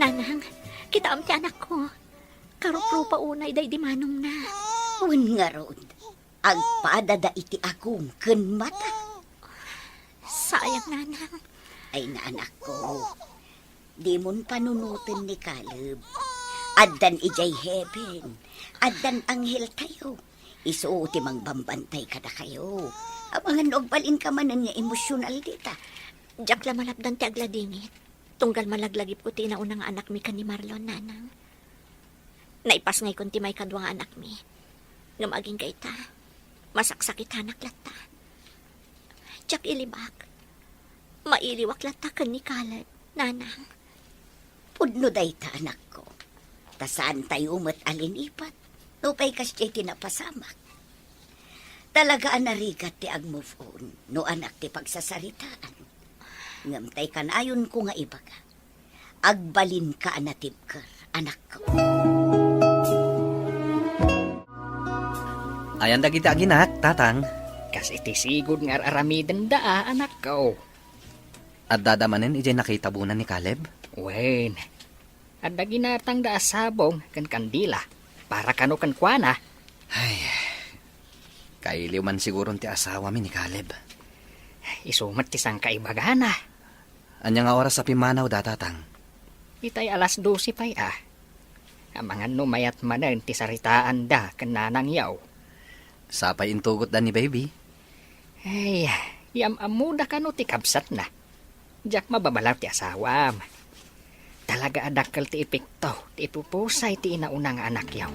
Nanang, kita am ti anak ko. Karupro pa unay day di manong na. Wen nga rod. Agpadada iti akong ken mata. Sayang, nanang. Ay na anak ko. Di mon panunutin ni Caleb. Addan ijay heaven. Addan anghel tayo. Isuuti mang bambantay kada kayo. Abangan nogbalin ka man nga emosyonal dita. Diyak la malapdan ti agladingit. Tunggal malaglagip ko ti naunang anak mi kan ni Marlon, nanang. Naipas ngay kun ti may kadwang anak mi. Nga maging kayta. Masaksakit hanak lata. Diyak ilibak. Mailiwak lata kan ni Caleb, nanang. Pudno day ta anak ko. Tasaan tayo mat alinipat. Nupay kasya tinapasamak. Talagaan narigat ti ag-move on. No anak ti pagsasaritaan. Ngamtay kanayon ko nga ibaga. Agbalin ka anatib ka, anak ko. Ayan dagiti aginak, tatang. Kasi iti sigod nga aramiden daa, anak ko. At dadamanin ijay nakitabunan ni Caleb. Wen, at ginatang da sabong kan kandila para kano kan kuana. Ay, kailiw man siguro ti asawa mi ni Caleb. Isumat ti sang kaibagana. Anya nga oras sa pimanaw da, tatang. Itay alas 12 pay ah. Amangan no mayat manen ti saritaan da kan nanang yaw. Sapay intugot da ni baby. Ay, amuda kano ti kabsat na. Diyak mababalaw ti asawam. Talaga adakkel ti epekto, ti ipupusay ti inaunang anak yaw.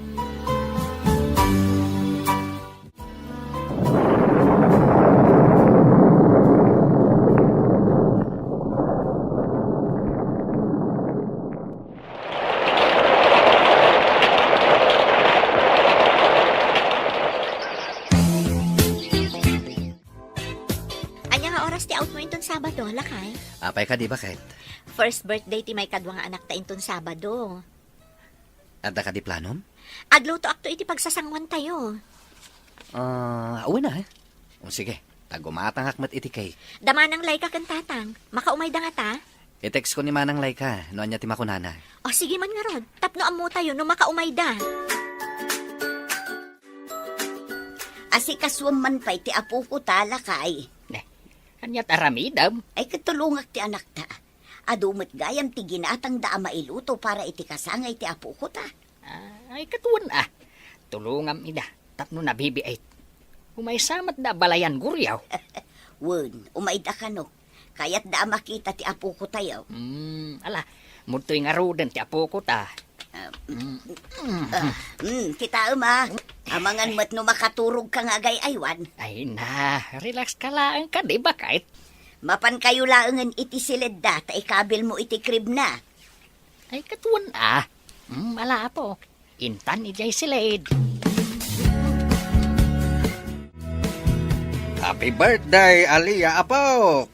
Anya nga oras ti out mo inton Sabado, lakay? Apay ka di ba, Ket? First birthday ti may kadwang anak ta inton Sabado. Adda ka di planom? Agluto akto iti pagsasangwan tayo. Uwi na, eh. O sige, tagumatang akmat iti kay. Damanang lay ka kan tatang. Makaumay da nga ta. I-text ko ni Manang Laika, noon niya ti makunana. O sige man nga rod. Tapno amo tayo no makaumay da. Asikaswam man pa'y ti apo ko talakay. Anyat aramidam. Ay katulungak ti anak ta. Adumot gayam ti ginatang da mailuto para iti kasangay ti apo ko ta. Ay katuan ah. Tulungam ida. Tapno na bibi ay. Umaysamat da balayan guryaw. Wen, umaida ka no. Kaya't da makita ti apo ko tayo. Ala, mutoy nga roden ti apo ko ta. Kita ma. Amangan mat no makaturog ka nga aywan. Ay na, relax ka lang ka, di ba kahit? Mapan kayo laangan iti silid da, ta ikabil mo iti crib na. Ay katuan ah. Ala po. Intan ijay silid. Happy birthday, Aliyah Apok!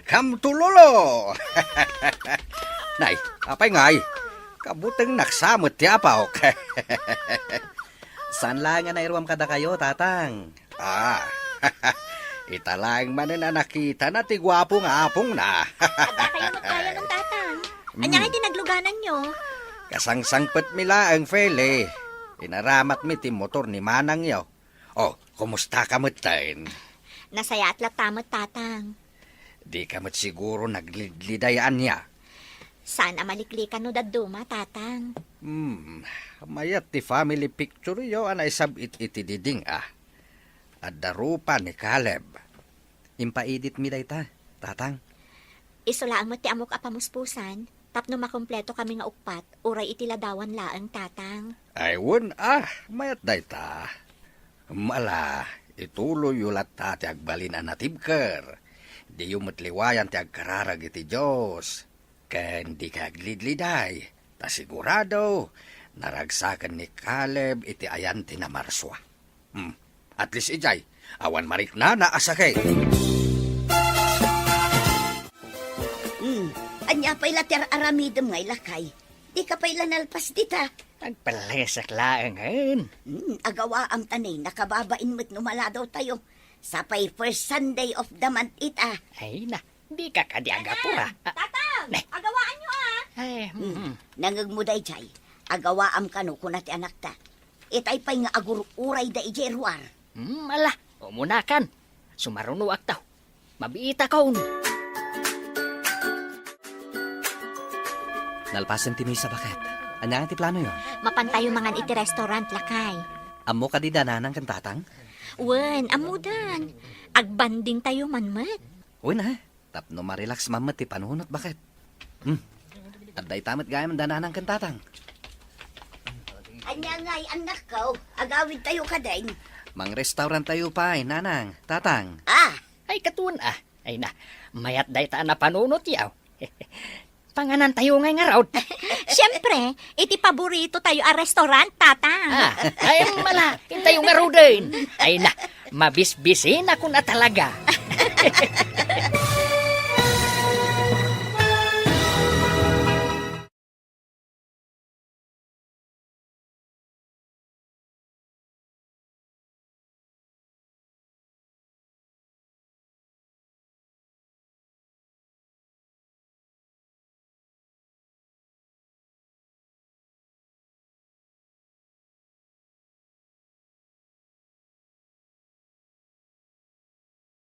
Come to Lolo! Nay, apay ngay? Kabuteng naksamot ti Apok. Saan lang nga nairuam kada kayo, tatang? Italang manin na nakita na ti gwapo nga apong na. Ada kayo magkaya ng tatang. Anya nga tinagluganan nyo. Kasangsangpet mila ang fele. Inaramat mi ti motor ni Manang yaw. Oh, kumusta ka mutain? Nasaya at latamot tatang. Di ka mat siguro naglidayaan niya. Sana maliklikan no daduma, tatang. Mayat ti family picture yo anay sabit iti diding ah. At darupa ni Caleb. Impaidit mi dayta, tatang. Isulaan mo ti amok apamuspusan. Tapno makompleto kami nga ukpat, uray iti ladawan laang tatang. Ay mayat dayta. Mala, ituloy yulat ta ti agbalin anatibker. Di matliwayan ti agkararag iti Diyos. Ken di ka aglidliday. Ta sigurado, naragsakan ni Caleb iti ayan ti na marswa. At least ijay, awan marik na naasakay. Anya pa'y later aramidem ngay lakay. Di ka pa'y lanalpas dita. Nagpalesak lang ngayon. Agawa ang tanay, nakababain mo't numaladaw tayo. Sapay first Sunday of the month ita. Ay na, di ka kadiaga pura. Tatang! Ne. Agawaan nyo ah! Ay, Nangagmuday jay, agawaam ka no kunati anak ta. Itay pa'y nga agur-uray da ijeruar. ala, umunakan. Sumaruno aktaw. Mabiita kaon. Nalpasan ti Misa bakit? Anya ti plano yon? Mapantayo mangan iti restaurant lakay. Amo ka di dananang kantatang? Wen, amudan. Agbanding tayo manmat. Uy na, tapno marelax mamat ti panunot bakit? Aday tamat gayam dananang kantatang. Anya nga'y anak ko, agawid tayo ka din. Mang restaurant tayo pa, nanang, tatang. Ay, katuan Ay na, mayat day taan na panunot yaw. Panganan tayo ngay nga raw. Siyempre, iti paborito tayo a restaurant, tatang. Ay, mala, tayo nga raw din. Ay na, mabisbisin ako na talaga.